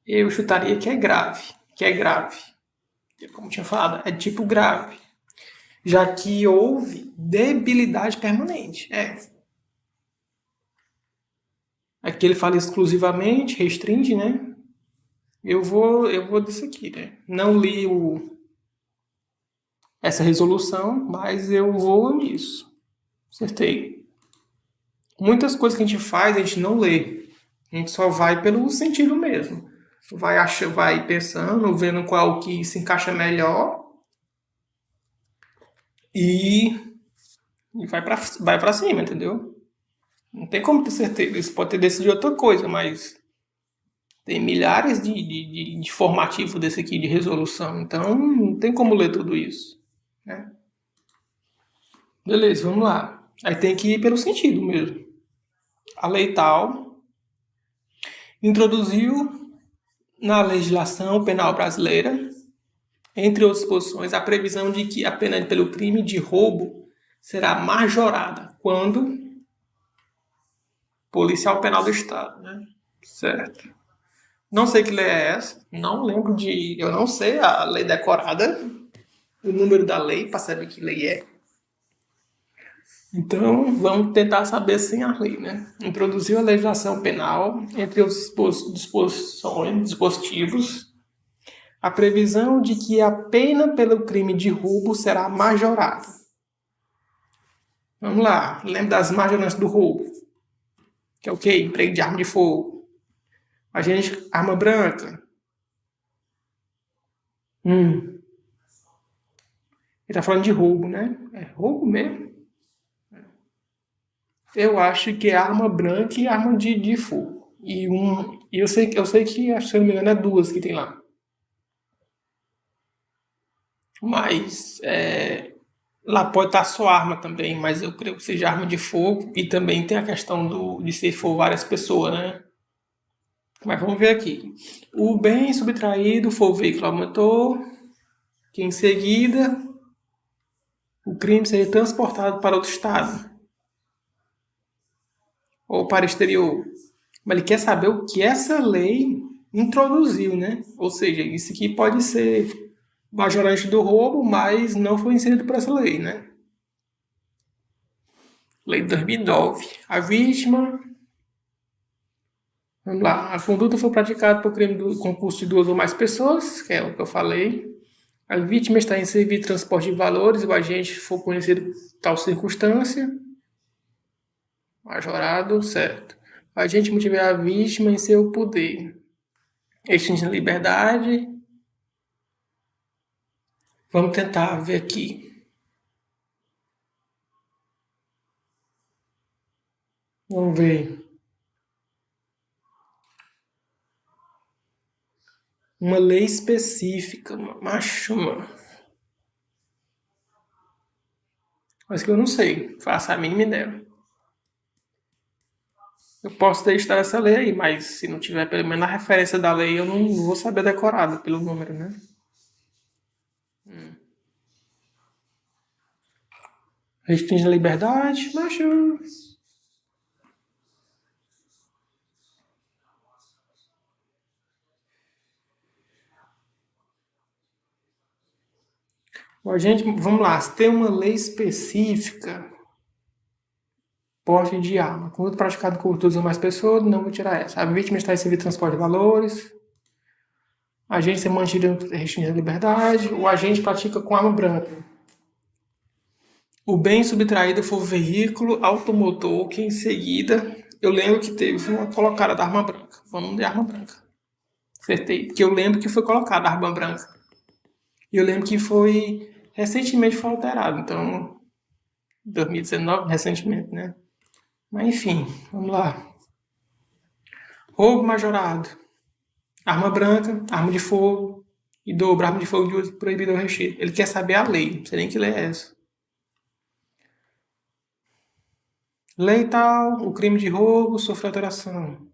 Eu chutaria que é grave, como tinha falado, é tipo grave, já que houve debilidade permanente. Aqui ele fala exclusivamente, restringe, né? Eu vou disso aqui, né? Não li essa resolução, mas eu vou nisso. Acertei. Muitas coisas que a gente faz, a gente não lê. A gente só vai pelo sentido mesmo. Vai pensando, vendo qual que se encaixa melhor e vai pra cima, entendeu? Não tem como ter certeza. Você pode ter decidido outra coisa, mas Tem milhares de informativo desse aqui de resolução, então não tem como ler tudo isso, né? Beleza, vamos lá. Aí tem que ir pelo sentido mesmo. A lei tal introduziu na legislação penal brasileira, entre outras disposições, a previsão de que a pena pelo crime de roubo será majorada quando policial penal do Estado, né? Certo. Não sei que lei é essa, não lembro de... Eu não sei a lei decorada, o número da lei, para saber que lei é. Então, vamos tentar saber sem a lei, né? Introduziu a legislação penal, entre os dispositivos, a previsão de que a pena pelo crime de roubo será majorada. Vamos lá, lembra das majorantes do roubo? Que é o quê? Emprego de arma de fogo. Agente, arma branca. Ele tá falando de roubo, né? É roubo mesmo? Eu acho que é arma branca e arma de fogo. E eu sei que, se eu não me engano, é duas que tem lá. Mas lá pode estar só arma também, mas eu creio que seja arma de fogo. E também tem a questão de se for várias pessoas, né? Mas vamos ver aqui. O bem subtraído for o veículo aumentou, que em seguida o crime seja transportado para outro estado ou para o exterior. Mas ele quer saber o que essa lei introduziu, né? Ou seja, isso aqui pode ser majorante do roubo, mas não foi inserido por essa lei, né? Lei de 2009. A vítima... Vamos lá. A conduta foi praticada por crime do concurso de duas ou mais pessoas, que é o que eu falei. A vítima está em serviço de transporte de valores e o agente for conhecido por tal circunstância. Majorado, certo. O agente mantiver a vítima em seu poder. Extinção de liberdade. Vamos tentar ver aqui. Vamos ver. Uma lei específica, macho, mano. Mas que eu não sei, faço a mínima ideia. Eu posso testar essa lei aí, mas se não tiver pelo menos a referência da lei, eu não vou saber decorado pelo número, né? Restringe a liberdade, macho. A gente, vamos lá, se tem uma lei específica, porte de arma, conduta praticado por duas ou mais pessoas, não vou tirar essa. A vítima está em serviço de transporte de valores, a agente ser mantido restringindo a liberdade, o agente pratica com arma branca. O bem subtraído for veículo automotor, que em seguida, eu lembro que teve uma colocada da arma branca. Vamos de arma branca. Acertei, porque eu lembro que foi colocada a arma branca. E eu lembro que recentemente foi alterado, então 2019, recentemente, né? Mas enfim, vamos lá. Roubo majorado. Arma branca, arma de fogo e dobro, arma de fogo de uso proibido ou restrito. Ele quer saber a lei, não sei nem que lei é essa. Lei tal, o crime de roubo sofreu alteração.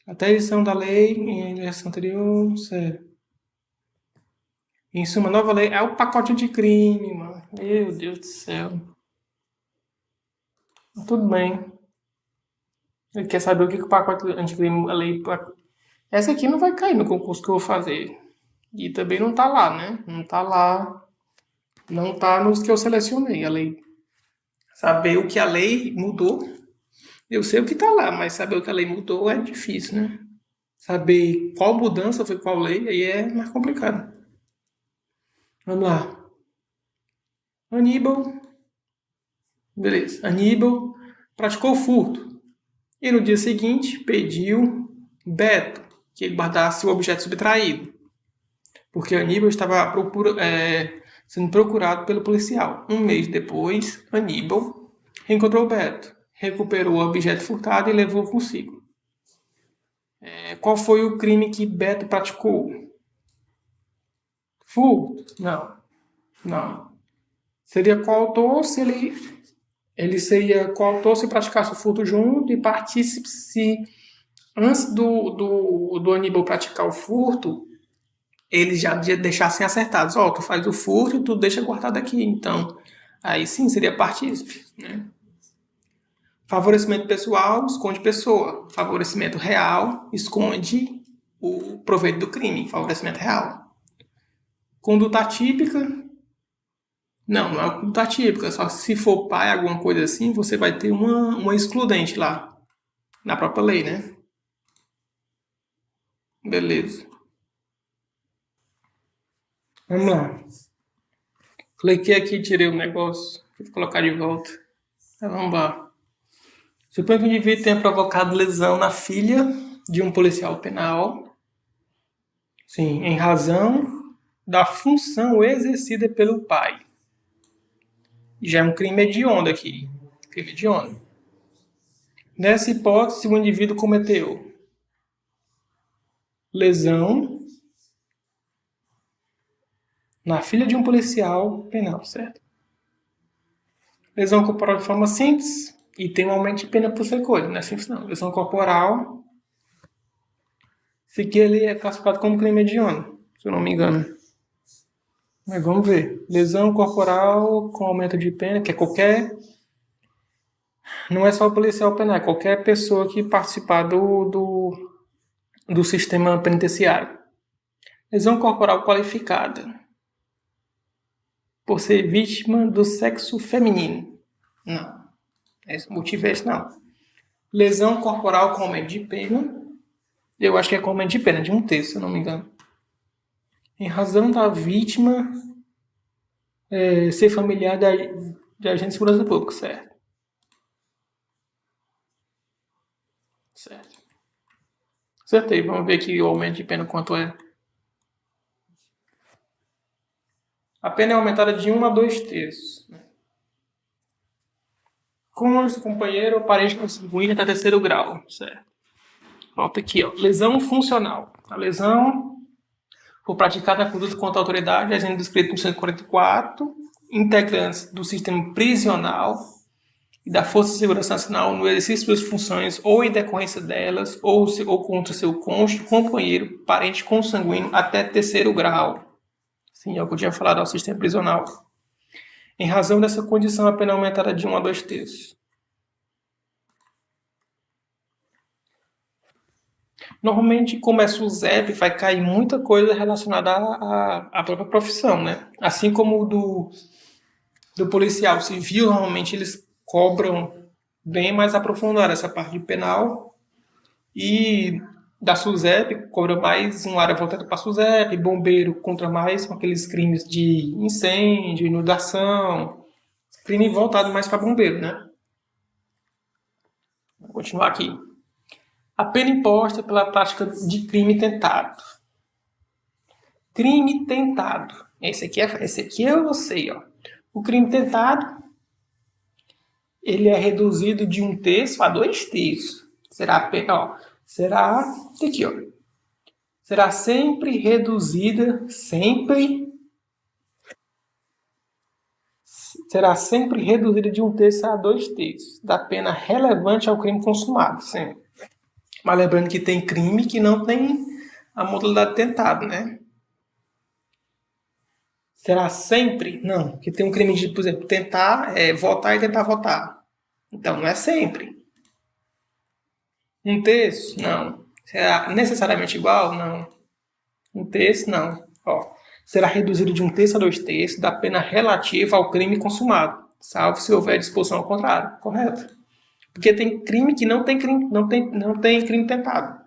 Até a edição da lei em legislação anterior, certo. Em suma, nova lei é o pacote de crime, mano. Meu Deus do céu. Tudo bem. Ele quer saber o que o pacote anticrime, a lei... Essa aqui não vai cair no concurso que eu vou fazer. E também não tá lá, né? Não tá lá. Não tá nos que eu selecionei, a lei. Saber o que a lei mudou. Eu sei o que tá lá, mas saber o que a lei mudou é difícil, né? Saber qual mudança foi qual lei, aí é mais complicado. Vamos lá. Aníbal. Beleza. Aníbal praticou furto. E no dia seguinte pediu Beto que ele guardasse o objeto subtraído. Porque Aníbal estava sendo procurado pelo policial. Um mês depois, Aníbal reencontrou Beto, recuperou o objeto furtado e levou consigo. Qual foi o crime que Beto praticou? Furto? Não. Não. Seria coautor se ele seria coautor se praticasse o furto junto e partícipe se antes do Aníbal praticar o furto, eles já deixassem acertados. Ó, tu faz o furto e tu deixa guardado aqui. Então, aí sim seria partícipe, né? Favorecimento pessoal esconde pessoa. Favorecimento real esconde o proveito do crime. Favorecimento real. Conduta atípica. Não, não é conduta atípica. Só se for pai, alguma coisa assim, você vai ter uma excludente lá. Na própria lei, né? Beleza. Vamos lá. Cliquei aqui, tirei o negócio. Vou colocar de volta. Então, vamos lá. Suponho que o indivíduo tenha provocado lesão na filha de um policial penal. Sim, em razão da função exercida pelo pai. Já é um crime hediondo aqui. Crime hediondo. Nessa hipótese, o indivíduo cometeu lesão na filha de um policial penal, certo? Lesão corporal de forma simples e tem um aumento de pena por ser coisa, não é simples não. Lesão corporal, isso aqui ele é classificado como crime hediondo, se eu não me engano. Mas vamos ver. Lesão corporal com aumento de pena, que é qualquer... Não é só o policial penal, é qualquer pessoa que participar do sistema penitenciário. Lesão corporal qualificada por ser vítima do sexo feminino. Não. Esse motivo é esse, não. Lesão corporal com aumento de pena. Eu acho que é com aumento de pena, de 1/3, se eu não me engano. Em razão da vítima ser familiar de agente de segurança pública, certo? Certo. Acertei. Vamos ver aqui o aumento de pena quanto é. A pena é aumentada de 1 a 2/3. Cônjuge, companheiro ou parente consanguíneo até 3º grau, certo? Volta aqui, ó. Lesão funcional. A lesão foi praticada a conduta contra a autoridade, agente descrito no 144, integrantes do sistema prisional e da Força de Segurança Nacional no exercício das funções ou em decorrência delas, ou contra seu cônjuge, companheiro, parente consanguíneo até 3º grau. Sim, é o que eu tinha falado ao sistema prisional. Em razão dessa condição, a pena é aumentada de 1 a 2/3. Normalmente, como é SUSEP, vai cair muita coisa relacionada à própria profissão, né? Assim como do policial civil, normalmente eles cobram bem mais aprofundado essa parte de penal. E da SUSEP, cobra mais uma área voltada para a SUSEP, bombeiro contra mais com aqueles crimes de incêndio, inundação, crime voltado mais para bombeiro, né? Vou continuar aqui. A pena imposta pela prática de crime tentado. Crime tentado. Esse aqui eu sei, ó. O crime tentado, ele é reduzido de 1/3 a 2/3. Será a pena, ó. Aqui, ó. Será sempre reduzida, será sempre reduzida de 1/3 a 2/3 da pena relevante ao crime consumado, sempre. Mas lembrando que tem crime que não tem a modalidade tentado, né? Será sempre? Não, porque tem um crime de, por exemplo, tentar votar e tentar votar. Então, não é sempre. 1/3? Não. Será necessariamente igual? Não. 1/3? Não. Ó, será reduzido de 1/3 a 2/3 da pena relativa ao crime consumado, salvo se houver disposição ao contrário. Correto? Porque tem crime que não tem crime tentado.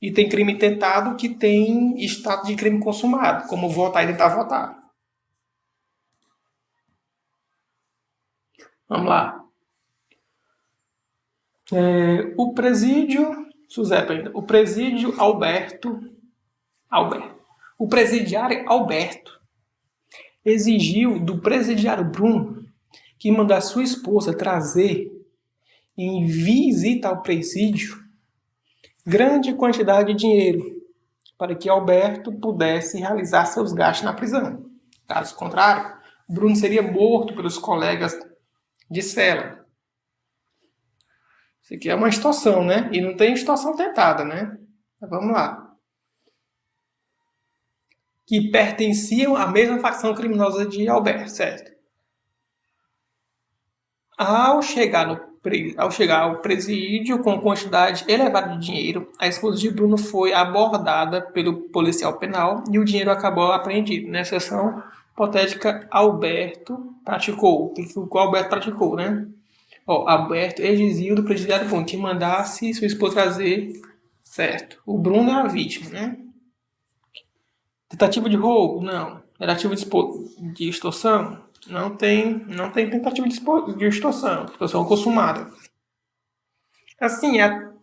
E tem crime tentado que tem status de crime consumado, como votar e tentar votar. Vamos lá. O presídio, SUSEP ainda, o presídio Alberto, o presidiário Alberto exigiu do presidiário Bruno que mandasse sua esposa trazer em visita ao presídio grande quantidade de dinheiro para que Alberto pudesse realizar seus gastos na prisão. Caso contrário, Bruno seria morto pelos colegas de cela. Isso aqui é uma extorsão, né? E não tem extorsão tentada, né? Mas vamos lá. Que pertenciam à mesma facção criminosa de Alberto, certo? Ao chegar ao presídio com quantidade elevada de dinheiro, a esposa de Bruno foi abordada pelo policial penal e o dinheiro acabou apreendido. Nessa sessão hipotética, Alberto praticou. O que o Alberto praticou, né? Alberto exigiu do presidiário Bruno que mandasse sua esposa trazer, certo? O Bruno é a vítima, né? Tentativa de roubo? Não. Tentativa de extorsão? Não tem tentativa de extorsão. Extorsão consumada. Assim,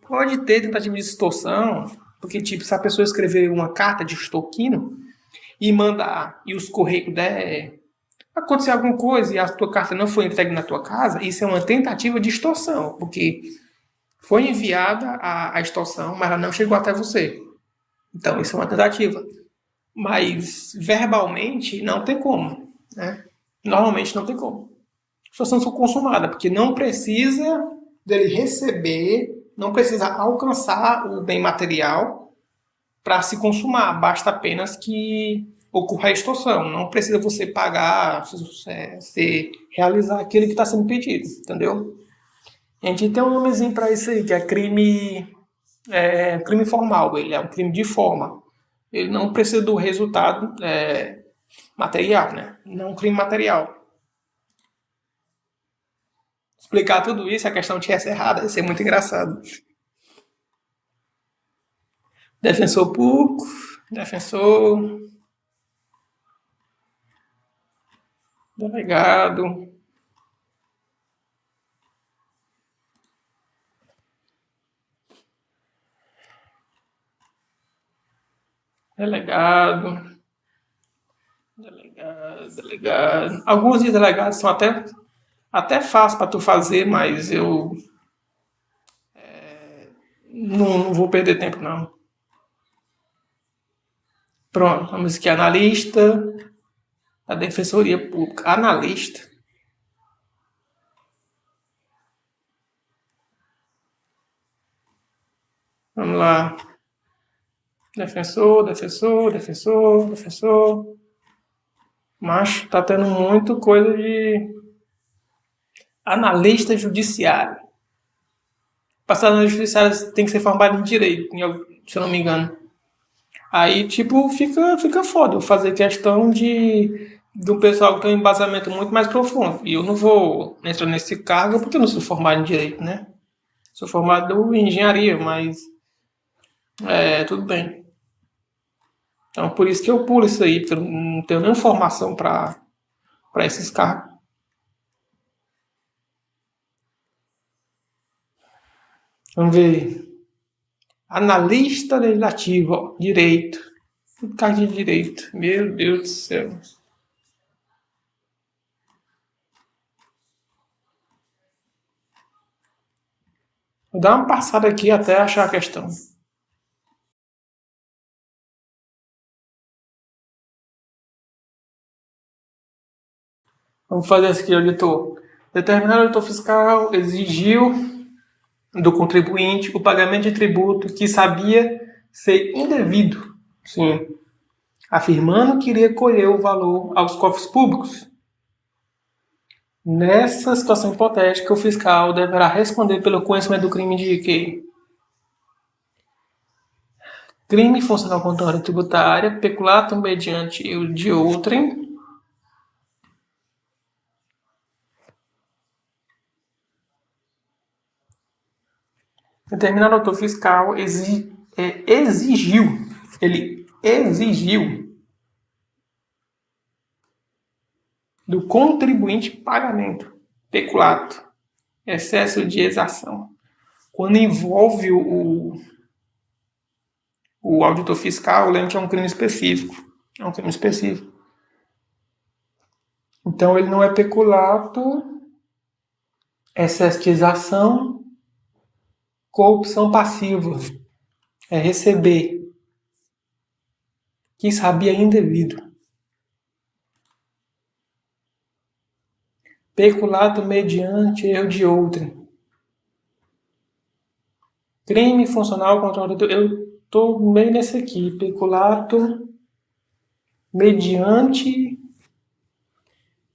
pode ter tentativa de extorsão, porque, tipo, se a pessoa escrever uma carta de extorquino e mandar, e os correios der, acontecer alguma coisa e a tua carta não foi entregue na tua casa, isso é uma tentativa de extorsão, porque foi enviada a extorsão, mas ela não chegou até você. Então, isso é uma tentativa. Mas, verbalmente, não tem como, né? Normalmente não tem como. Extorsão consumada, porque não precisa dele receber, não precisa alcançar o bem material para se consumar. Basta apenas que ocorra a extorsão. Não precisa você pagar, você realizar aquilo que está sendo pedido, entendeu? A gente tem um nomezinho para isso aí, que é crime formal. Ele é um crime de forma. Ele não precisa do resultado material, né? Não um crime material. Explicar tudo isso, a questão tivesse errada, ia ser muito engraçado. Defensor público, defensor, delegado, delegado, delegado. Alguns delegados são até fáceis para tu fazer, mas eu não vou perder tempo, não. Pronto, vamos aqui, analista da Defensoria Pública. Analista. Vamos lá. Defensor. Mas tá tendo muito coisa de analista judiciário. Passar na judiciária tem que ser formado em direito, se eu não me engano. Aí, tipo, fica foda eu fazer questão de um pessoal que tem um embasamento muito mais profundo. E eu não vou entrar nesse cargo porque eu não sou formado em direito, né? Sou formado em engenharia, mas tudo bem. Então, por isso que eu pulo isso aí, porque eu não tenho nenhuma formação para esses cargos. Vamos ver. Analista legislativo, ó, direito. Tudo cargo de direito. Meu Deus do céu. Vou dar uma passada aqui até achar a questão. Vamos fazer isso aqui, auditor. Determinado auditor fiscal exigiu do contribuinte o pagamento de tributo que sabia ser indevido, sim, afirmando que iria colher o valor aos cofres públicos. Nessa situação hipotética, o fiscal deverá responder pelo conhecimento do crime de quê? Crime funcional contra a ordem tributária, peculato mediante o de outrem, determinado autor fiscal exigiu do contribuinte pagamento, peculato, excesso de exação. Quando envolve o auditor fiscal, lembra que é um crime específico. Então, ele não é peculato, excesso de exação, corrupção passiva. É receber. Que sabia indevido. Peculato mediante erro de outrem. Crime funcional contra o autor. Eu tô meio nesse aqui. Peculato mediante.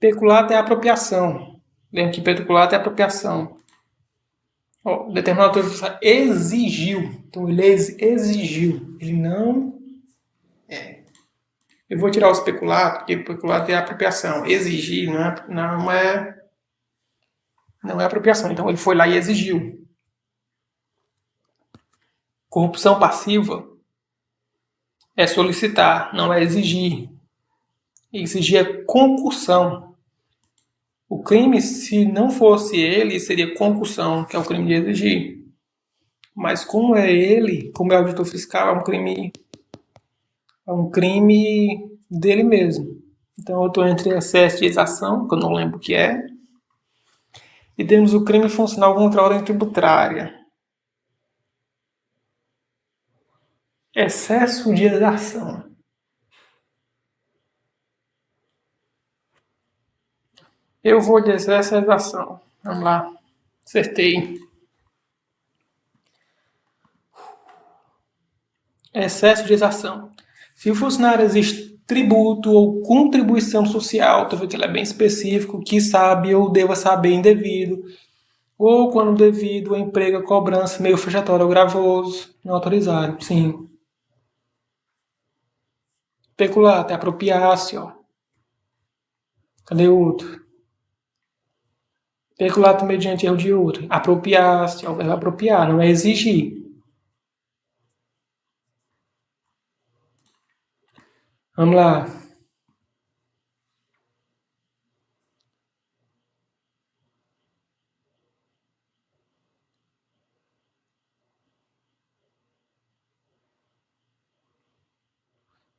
Peculato é apropriação. Lembra que peculato é apropriação. Ó, determinado autor exigiu. Então ele exigiu. Ele não. Eu vou tirar o peculato, porque peculato é apropriação. Exigir não é apropriação. Então ele foi lá e exigiu. Corrupção passiva é solicitar, não é exigir. Exigir é concussão. O crime, se não fosse ele, seria concussão, que é o crime de exigir. Mas como é ele, como é o auditor fiscal, é um crime dele mesmo. Então eu estou entre excesso de exação, que eu não lembro o que é, e temos o crime funcional contra a ordem tributária. Excesso de exação. Eu vou de excesso de exação. Vamos lá. Acertei. Excesso de exação. Se o funcionário existe tributo ou contribuição social, tu vê que ele é bem específico, que sabe ou deva saber indevido, ou quando devido, emprega cobrança meio fechatória ou gravoso, não autorizado, sim. Peculato, é apropriar-se, ó. Cadê o outro? Peculato mediante erro de outro. Apropriar-se, ó, verbo apropriar, não é exigir. Vamos lá.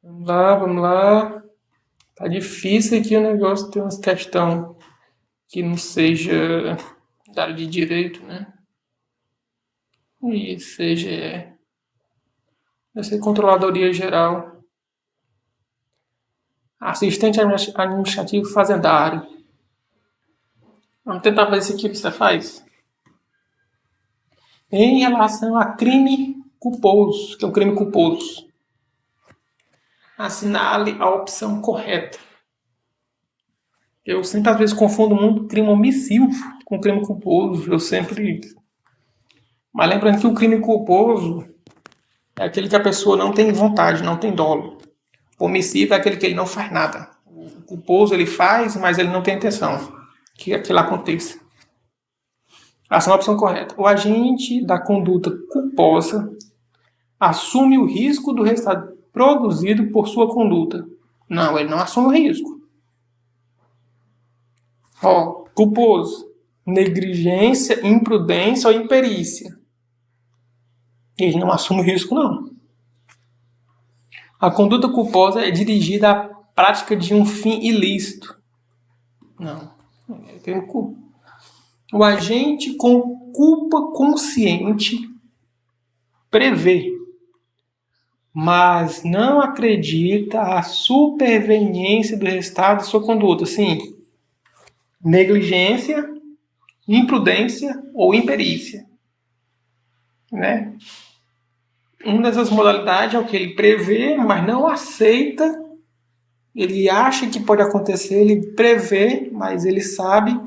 Vamos lá, vamos lá. Tá difícil aqui o negócio, tem umas questão que não seja da área de direito, né? E seja deve ser controladoria geral. Assistente administrativo fazendário. Vamos tentar fazer isso aqui que você faz. Em relação a crime culposo, que é o crime culposo, assinale a opção correta. Eu sempre, às vezes, confundo muito crime omissivo com crime culposo. Eu sempre. Mas lembrando que o crime culposo é aquele que a pessoa não tem vontade, não tem dolo. O omissivo é aquele que ele não faz nada. O culposo ele faz, mas ele não tem intenção que aquilo aconteça. Ação a opção correta. O agente da conduta culposa assume o risco do resultado produzido por sua conduta. Não, ele não assume o risco. Ó, culposo. Negligência, imprudência ou imperícia. Ele não assume o risco, não. A conduta culposa é dirigida à prática de um fim ilícito. Não. O agente com culpa consciente prevê, mas não acredita a superveniência do resultado de sua conduta. Sim, negligência, imprudência ou imperícia. Né? Uma dessas modalidades é o que ele prevê, mas não aceita. Ele acha que pode acontecer, ele prevê, mas ele sabe,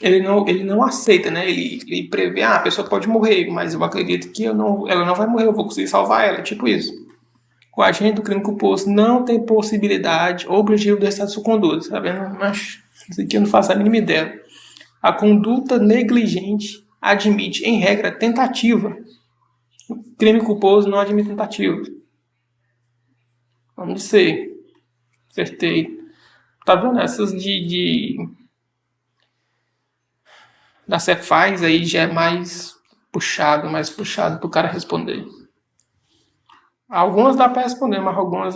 ele não aceita, né? Ele prevê, a pessoa pode morrer, mas eu acredito que ela não vai morrer, eu vou conseguir salvar ela, tipo isso. O agente do crime culposo não tem possibilidade ou objetivo do resultado de sua conduta, sabe? Mas isso aqui eu não faço a mínima ideia. A conduta negligente admite, em regra, tentativa. O crime culposo não admite tentativa. Vamos dizer. Acertei. Tá vendo? Essas da Cefaz aí já é mais puxado pro cara responder. Algumas dá para responder, mas algumas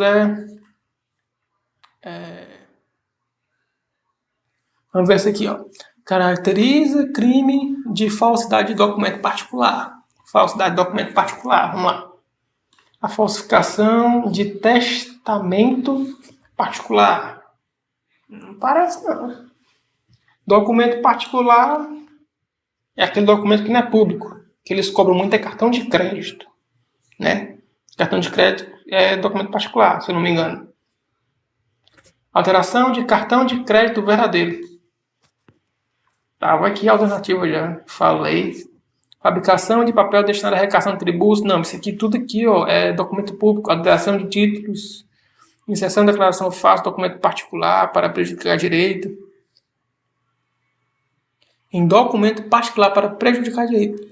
Vamos ver essa aqui, ó. Caracteriza crime de falsidade de documento particular. Falsidade de documento particular, vamos lá. A falsificação de testamento particular. Não parece, não. Documento particular é aquele documento que não é público, que eles cobram muito é cartão de crédito, né? Cartão de crédito é documento particular, se eu não me engano. Alteração de cartão de crédito verdadeiro. Tava aqui a alternativa já, falei. Fabricação de papel destinado à arrecadação de tributos. Não, isso aqui, tudo aqui, ó, é documento público. Alteração de títulos. Inserção de declaração falsa, documento particular para prejudicar direito. Em documento particular para prejudicar direito.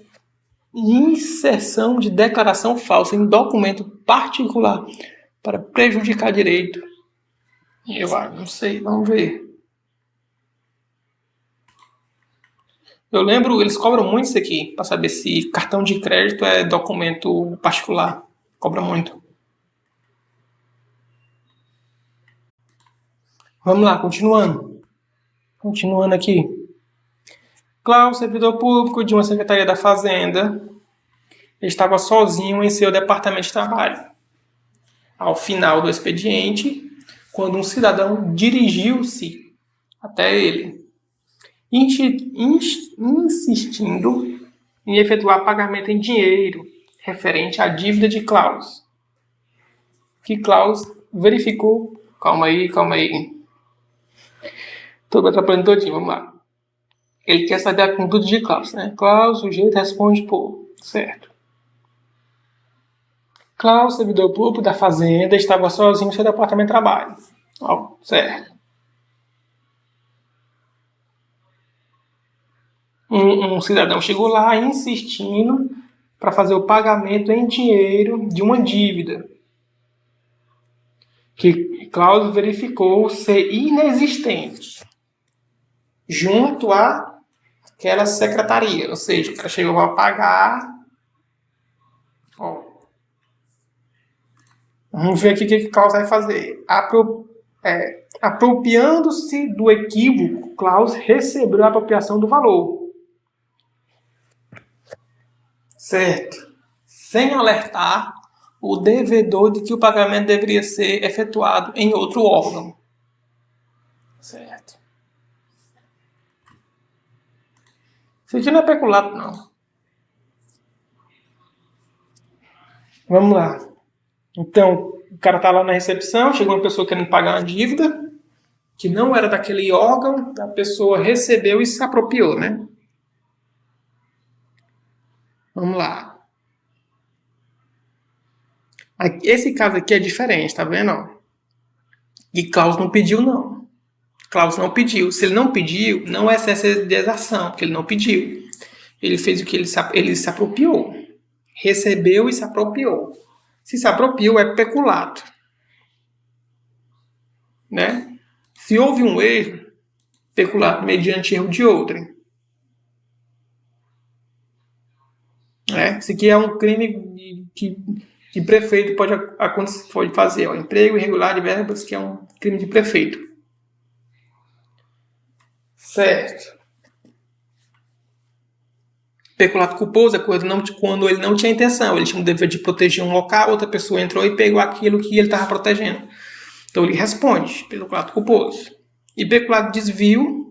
Inserção de declaração falsa em documento particular para prejudicar direito. Eu não sei, vamos ver. Eu lembro, eles cobram muito isso aqui, para saber se cartão de crédito é documento particular. Cobra muito. Vamos lá, continuando. Continuando aqui. Klaus, servidor público de uma Secretaria da Fazenda, estava sozinho em seu departamento de trabalho. Ao final do expediente, quando um cidadão dirigiu-se até ele, insistindo em efetuar pagamento em dinheiro referente à dívida de Klaus. Que Klaus verificou... Calma aí. Tô me atrapalhando todinho, vamos lá. Ele quer saber a conduta de Klaus, né? Klaus, o sujeito responde por... Certo. Klaus, servidor público da Fazenda, estava sozinho em seu departamento de trabalho. Certo. Um cidadão chegou lá insistindo para fazer o pagamento em dinheiro de uma dívida que Klaus verificou ser inexistente junto àquela secretaria. Ou seja, o cara chegou a pagar. Vamos ver aqui o que Klaus vai fazer. Apropriando-se do equívoco, Klaus recebeu a apropriação do valor. Certo. Sem alertar o devedor de que o pagamento deveria ser efetuado em outro órgão. Certo. Isso aqui não é peculato, não. Vamos lá. Então, o cara tá lá na recepção, chegou uma pessoa querendo pagar uma dívida, que não era daquele órgão, a pessoa recebeu e se apropriou, né? Vamos lá. Esse caso aqui é diferente, tá vendo? E Klaus não pediu, não. Klaus não pediu. Se ele não pediu, não é excesso de exação, porque ele não pediu. Ele fez o que ele se apropriou. Recebeu e se apropriou. Se se apropriou, é peculato. Né? Se houve um erro, peculato mediante erro de outrem. Isso aqui é um crime que prefeito pode fazer. Emprego irregular de verbas, que é um crime de prefeito. Certo. Peculato culposo é quando ele não tinha intenção. Ele tinha um dever de proteger um local, outra pessoa entrou e pegou aquilo que ele estava protegendo. Então ele responde, peculato culposo. E peculato desvio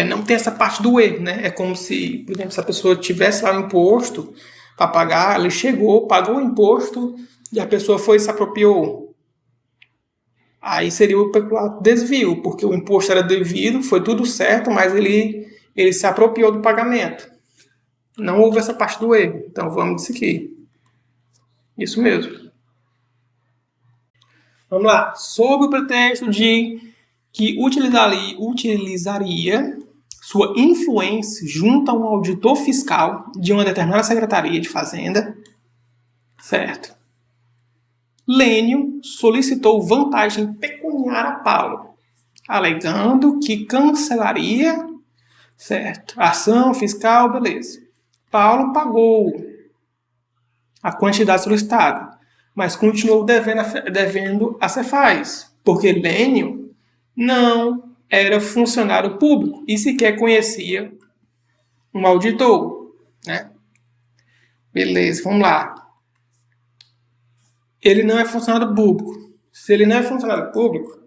não tem essa parte do erro, né? É como se, por exemplo, se a pessoa tivesse lá o imposto para pagar, ele chegou, pagou o imposto e a pessoa foi e se apropriou. Aí seria o peculato desvio, porque o imposto era devido, foi tudo certo, mas ele se apropriou do pagamento. Não houve essa parte do erro. Então vamos disso aqui. Isso mesmo. Vamos lá. Sob o pretexto de que utilizaria sua influência junto a um auditor fiscal de uma determinada secretaria de Fazenda, certo? Lênio solicitou vantagem pecuniária a Paulo, alegando que cancelaria, certo, a ação fiscal, beleza. Paulo pagou a quantidade solicitada, mas continuou devendo a Cefaz, porque Lênio não era funcionário público e sequer conhecia um auditor, né? Beleza, vamos lá. ele não é funcionário público. Se ele não é funcionário público,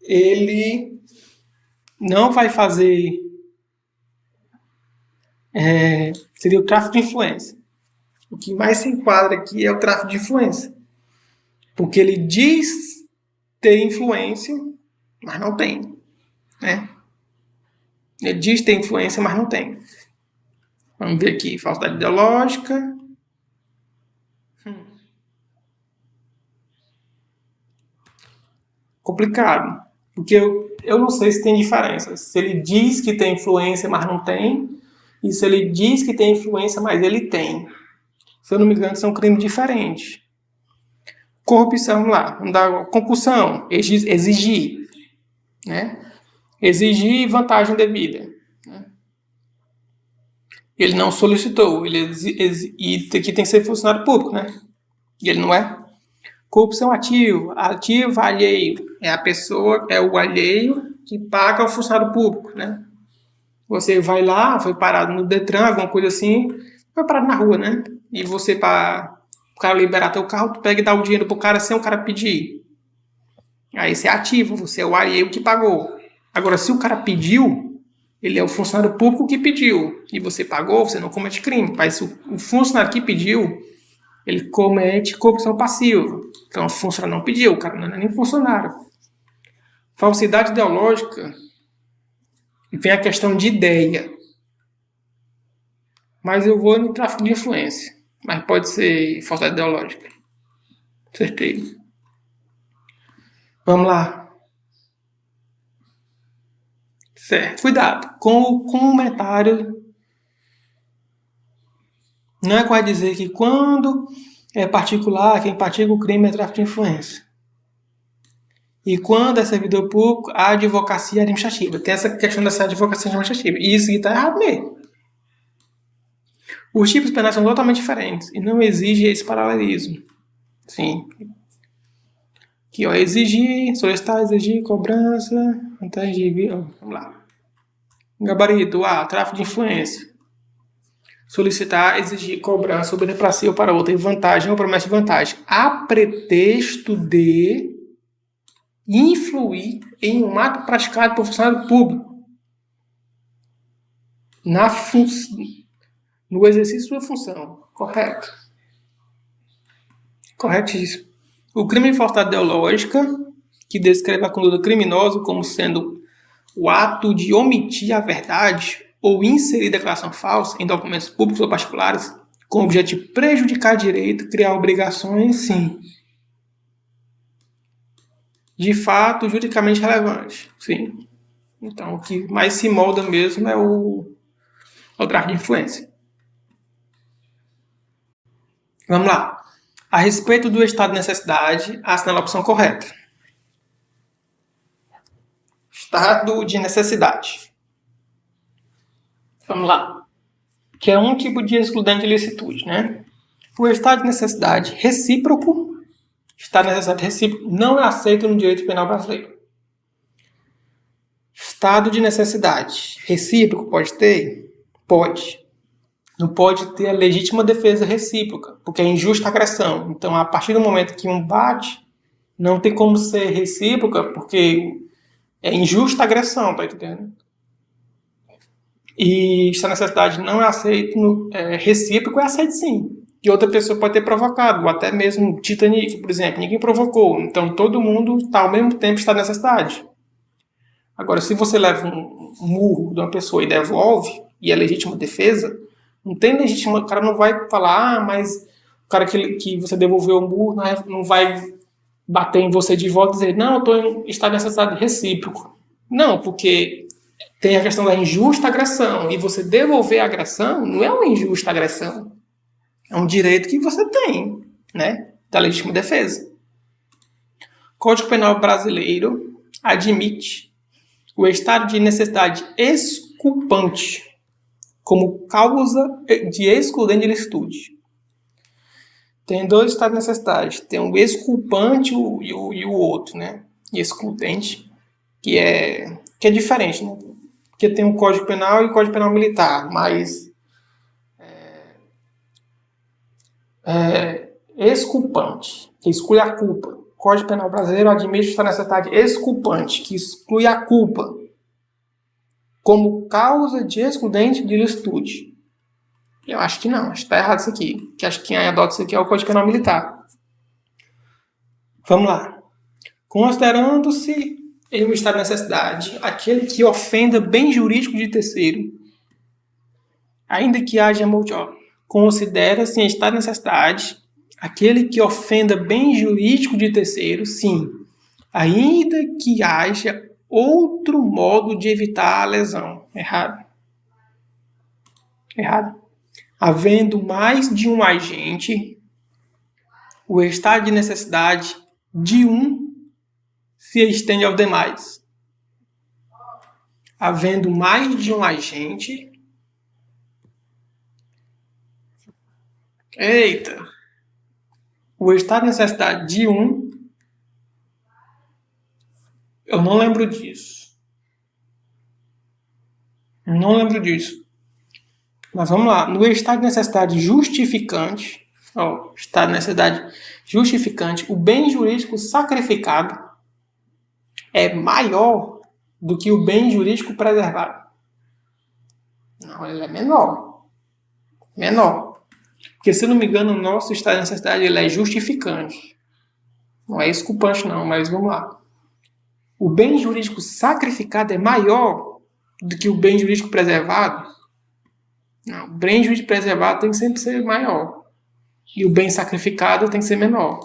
ele não vai fazer... seria o tráfico de influência. O que mais se enquadra aqui é o tráfico de influência. Porque ele diz ter influência, mas não tem. Né? Ele diz ter influência, mas não tem. Vamos ver aqui, falsidade ideológica. Complicado. Porque eu não sei se tem diferença. Se ele diz que tem influência, mas não tem. E se ele diz que tem influência, mas ele tem. Se eu não me engano, são crimes diferentes. Corrupção, vamos lá. Vamos dar concussão. Exigir. Né? Exigir vantagem devida. Né? Ele não solicitou. E aqui tem que ser funcionário público, né? E ele não é. Corrupção ativa. Ativa alheio. É a pessoa, é o alheio que paga ao funcionário público, né? Você vai lá, foi parado no Detran, alguma coisa assim, foi parado na rua, né? E você, para o cara liberar teu carro, tu pega e dá o dinheiro pro cara sem o cara pedir. Aí você é ativo, você é o alheio que pagou. Agora, se o cara pediu, ele é o funcionário público que pediu, e você pagou, você não comete crime. Mas se o funcionário que pediu, ele comete corrupção passiva. Então, o funcionário não pediu, o cara não é nem funcionário. Falsidade ideológica, vem a questão de ideia. Mas eu vou no tráfico de influência. Mas pode ser falsidade ideológica. Certeza. Vamos lá. Certo. Cuidado com o comentário. Não é quase dizer que quando é particular, quem pratica o crime é tráfico de influência. E quando é servidor público, a advocacia administrativa. Tem essa questão dessa advocacia administrativa. E isso está errado mesmo. Os tipos penais são totalmente diferentes e não exige esse paralelismo. Sim. Aqui, ó, exigir, solicitar, exigir, cobrança, vantagem de... Vamos lá. Gabarito A, tráfico de influência. Solicitar, exigir, cobrança, obedecer para si ou para outra, vantagem ou promessa de vantagem. A pretexto de influir em um ato praticado por funcionário público no exercício da função. Correto. Corretíssimo. O crime de falsidade ideológica, que descreve a conduta criminosa como sendo o ato de omitir a verdade ou inserir declaração falsa em documentos públicos ou particulares com o objetivo de prejudicar direito, criar obrigações, sim. De fato, juridicamente relevante, sim. Então, o que mais se molda mesmo é o tráfico de influência. Vamos lá. A respeito do estado de necessidade, assinala a opção correta. Estado de necessidade. Vamos lá. Que é um tipo de excludente de ilicitude, né? O estado de necessidade recíproco, estado de necessidade recíproco, não é aceito no direito penal brasileiro. Estado de necessidade recíproco pode ter? Pode. Não pode ter a legítima defesa recíproca, porque é injusta agressão. Então, a partir do momento que um bate, não tem como ser recíproca, porque é injusta agressão, tá entendendo? E essa necessidade não é aceito, recíproco é aceito sim. E outra pessoa pode ter provocado, ou até mesmo Titanic, por exemplo, ninguém provocou. Então todo mundo está ao mesmo tempo está necessidade. Agora, se você leva um murro de uma pessoa e devolve, e é legítima defesa, não tem legítima, o cara não vai falar, mas o cara que você devolveu o murro não vai bater em você de volta e dizer, não, eu estou em estado de necessidade recíproco. Não, porque tem a questão da injusta agressão. E você devolver a agressão não é uma injusta agressão. É um direito que você tem, né? Da legítima defesa. O Código Penal brasileiro admite o estado de necessidade exculpante como causa de excludente de ilicitude. Tem dois estados de necessidade. Tem o exculpante e o outro, né? Excludente, que é diferente, né? Porque tem o Código Penal e o Código Penal Militar, mas exculpante, que exclui a culpa. O Código Penal brasileiro admite o estado de necessidade exculpante, que exclui a culpa, como causa de excludente de ilicitude. Eu acho que não, acho que está errado isso aqui. Que acho que quem adota isso aqui é o Código Penal Militar. Vamos lá. Considerando-se em um estado de necessidade aquele que ofenda bem jurídico de terceiro, ainda que haja considera-se em estado de necessidade aquele que ofenda bem jurídico de terceiro, sim, ainda que haja outro modo de evitar a lesão. Errado. Havendo mais de um agente, o estado de necessidade de um se estende aos demais. Havendo mais de um agente... O estado de necessidade de um... Eu não lembro disso. Mas vamos lá. No estado de necessidade justificante, estado de necessidade justificante, o bem jurídico sacrificado é maior do que o bem jurídico preservado. Não, ele é menor. Porque, se não me engano, o nosso estado de necessidade ele é justificante. Não é exculpante, não, mas vamos lá. O bem jurídico sacrificado é maior do que o bem jurídico preservado? Não, o bem jurídico preservado tem que sempre ser maior. E o bem sacrificado tem que ser menor.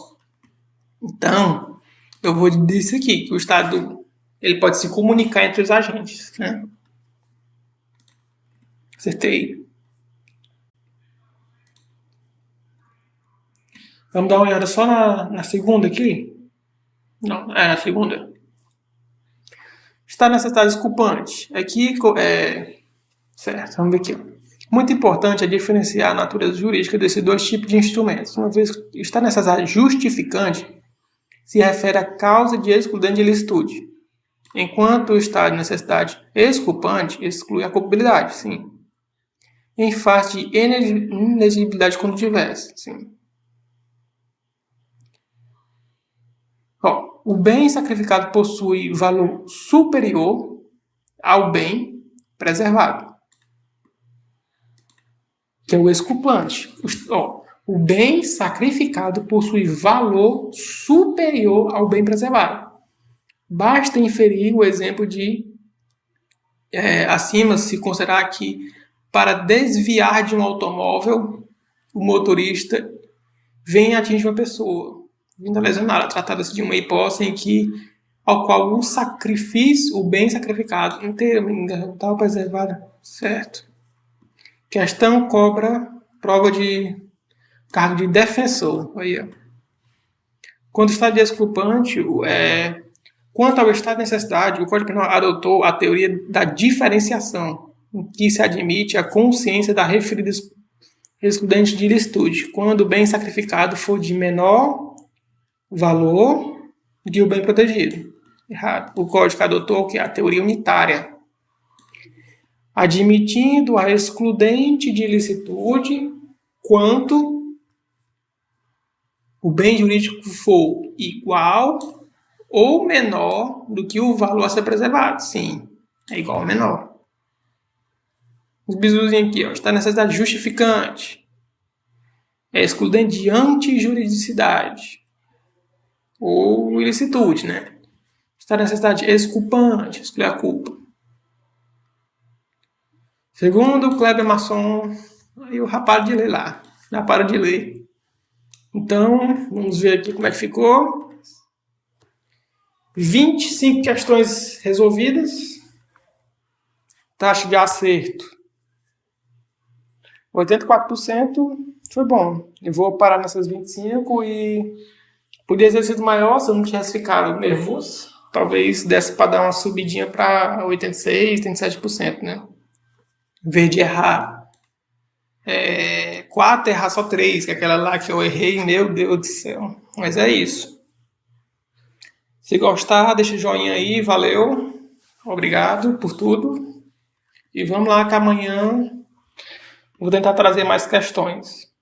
Então, eu vou dizer isso aqui, que o Estado ele pode se comunicar entre os agentes. Né? Acertei. Vamos dar uma olhada só na segunda aqui? Não, na segunda. Está necessidade desculpante. Aqui certo, vamos ver aqui. Muito importante é diferenciar a natureza jurídica desses dois tipos de instrumentos. Uma vez que está necessidade justificante, se refere à causa de excludente de ilicitude, enquanto o estado de necessidade exculpante exclui a culpabilidade, sim. Em face de inexigibilidade quando tivesse, sim. O bem sacrificado possui valor superior ao bem preservado, que é o exculpante. O bem sacrificado possui valor superior ao bem preservado. Basta inferir o exemplo de acima se considerar que para desviar de um automóvel, o motorista vem e atinge uma pessoa, vindo a lesioná-la. Trata-se de uma hipótese ao qual o sacrifício, o bem sacrificado inteiramente estava preservado, certo? Questão cobra prova de cargo de defensor. Aí, ó. Quando o estado de exculpante, quanto ao estado de necessidade, o Código Penal adotou a teoria da diferenciação, em que se admite a consciência da referida excludente de ilicitude, quando o bem sacrificado for de menor valor que o bem protegido. Errado. O Código adotou a teoria unitária, admitindo a excludente de ilicitude quanto o bem jurídico for igual ou menor do que o valor a ser preservado. Sim, é igual ou menor. Os bisuzinhos aqui, está na necessidade justificante. É excludente de antijuridicidade. Ou ilicitude, né? Está na necessidade exculpante, exclui a culpa. Segundo o Kleber Masson, aí eu já paro de ler lá. Já paro de ler. Então, vamos ver aqui como é que ficou. 25 questões resolvidas. Taxa de acerto 84%. Foi bom. Eu vou parar nessas 25 e podia ter sido maior se eu não tivesse ficado nervoso. Talvez desse para dar uma subidinha para 86%, 87%, né? Em vez de errar 4, errar só 3, que é aquela lá que eu errei, meu Deus do céu. Mas é isso. Se gostar, deixa o joinha aí, valeu. Obrigado por tudo. E vamos lá que amanhã vou tentar trazer mais questões.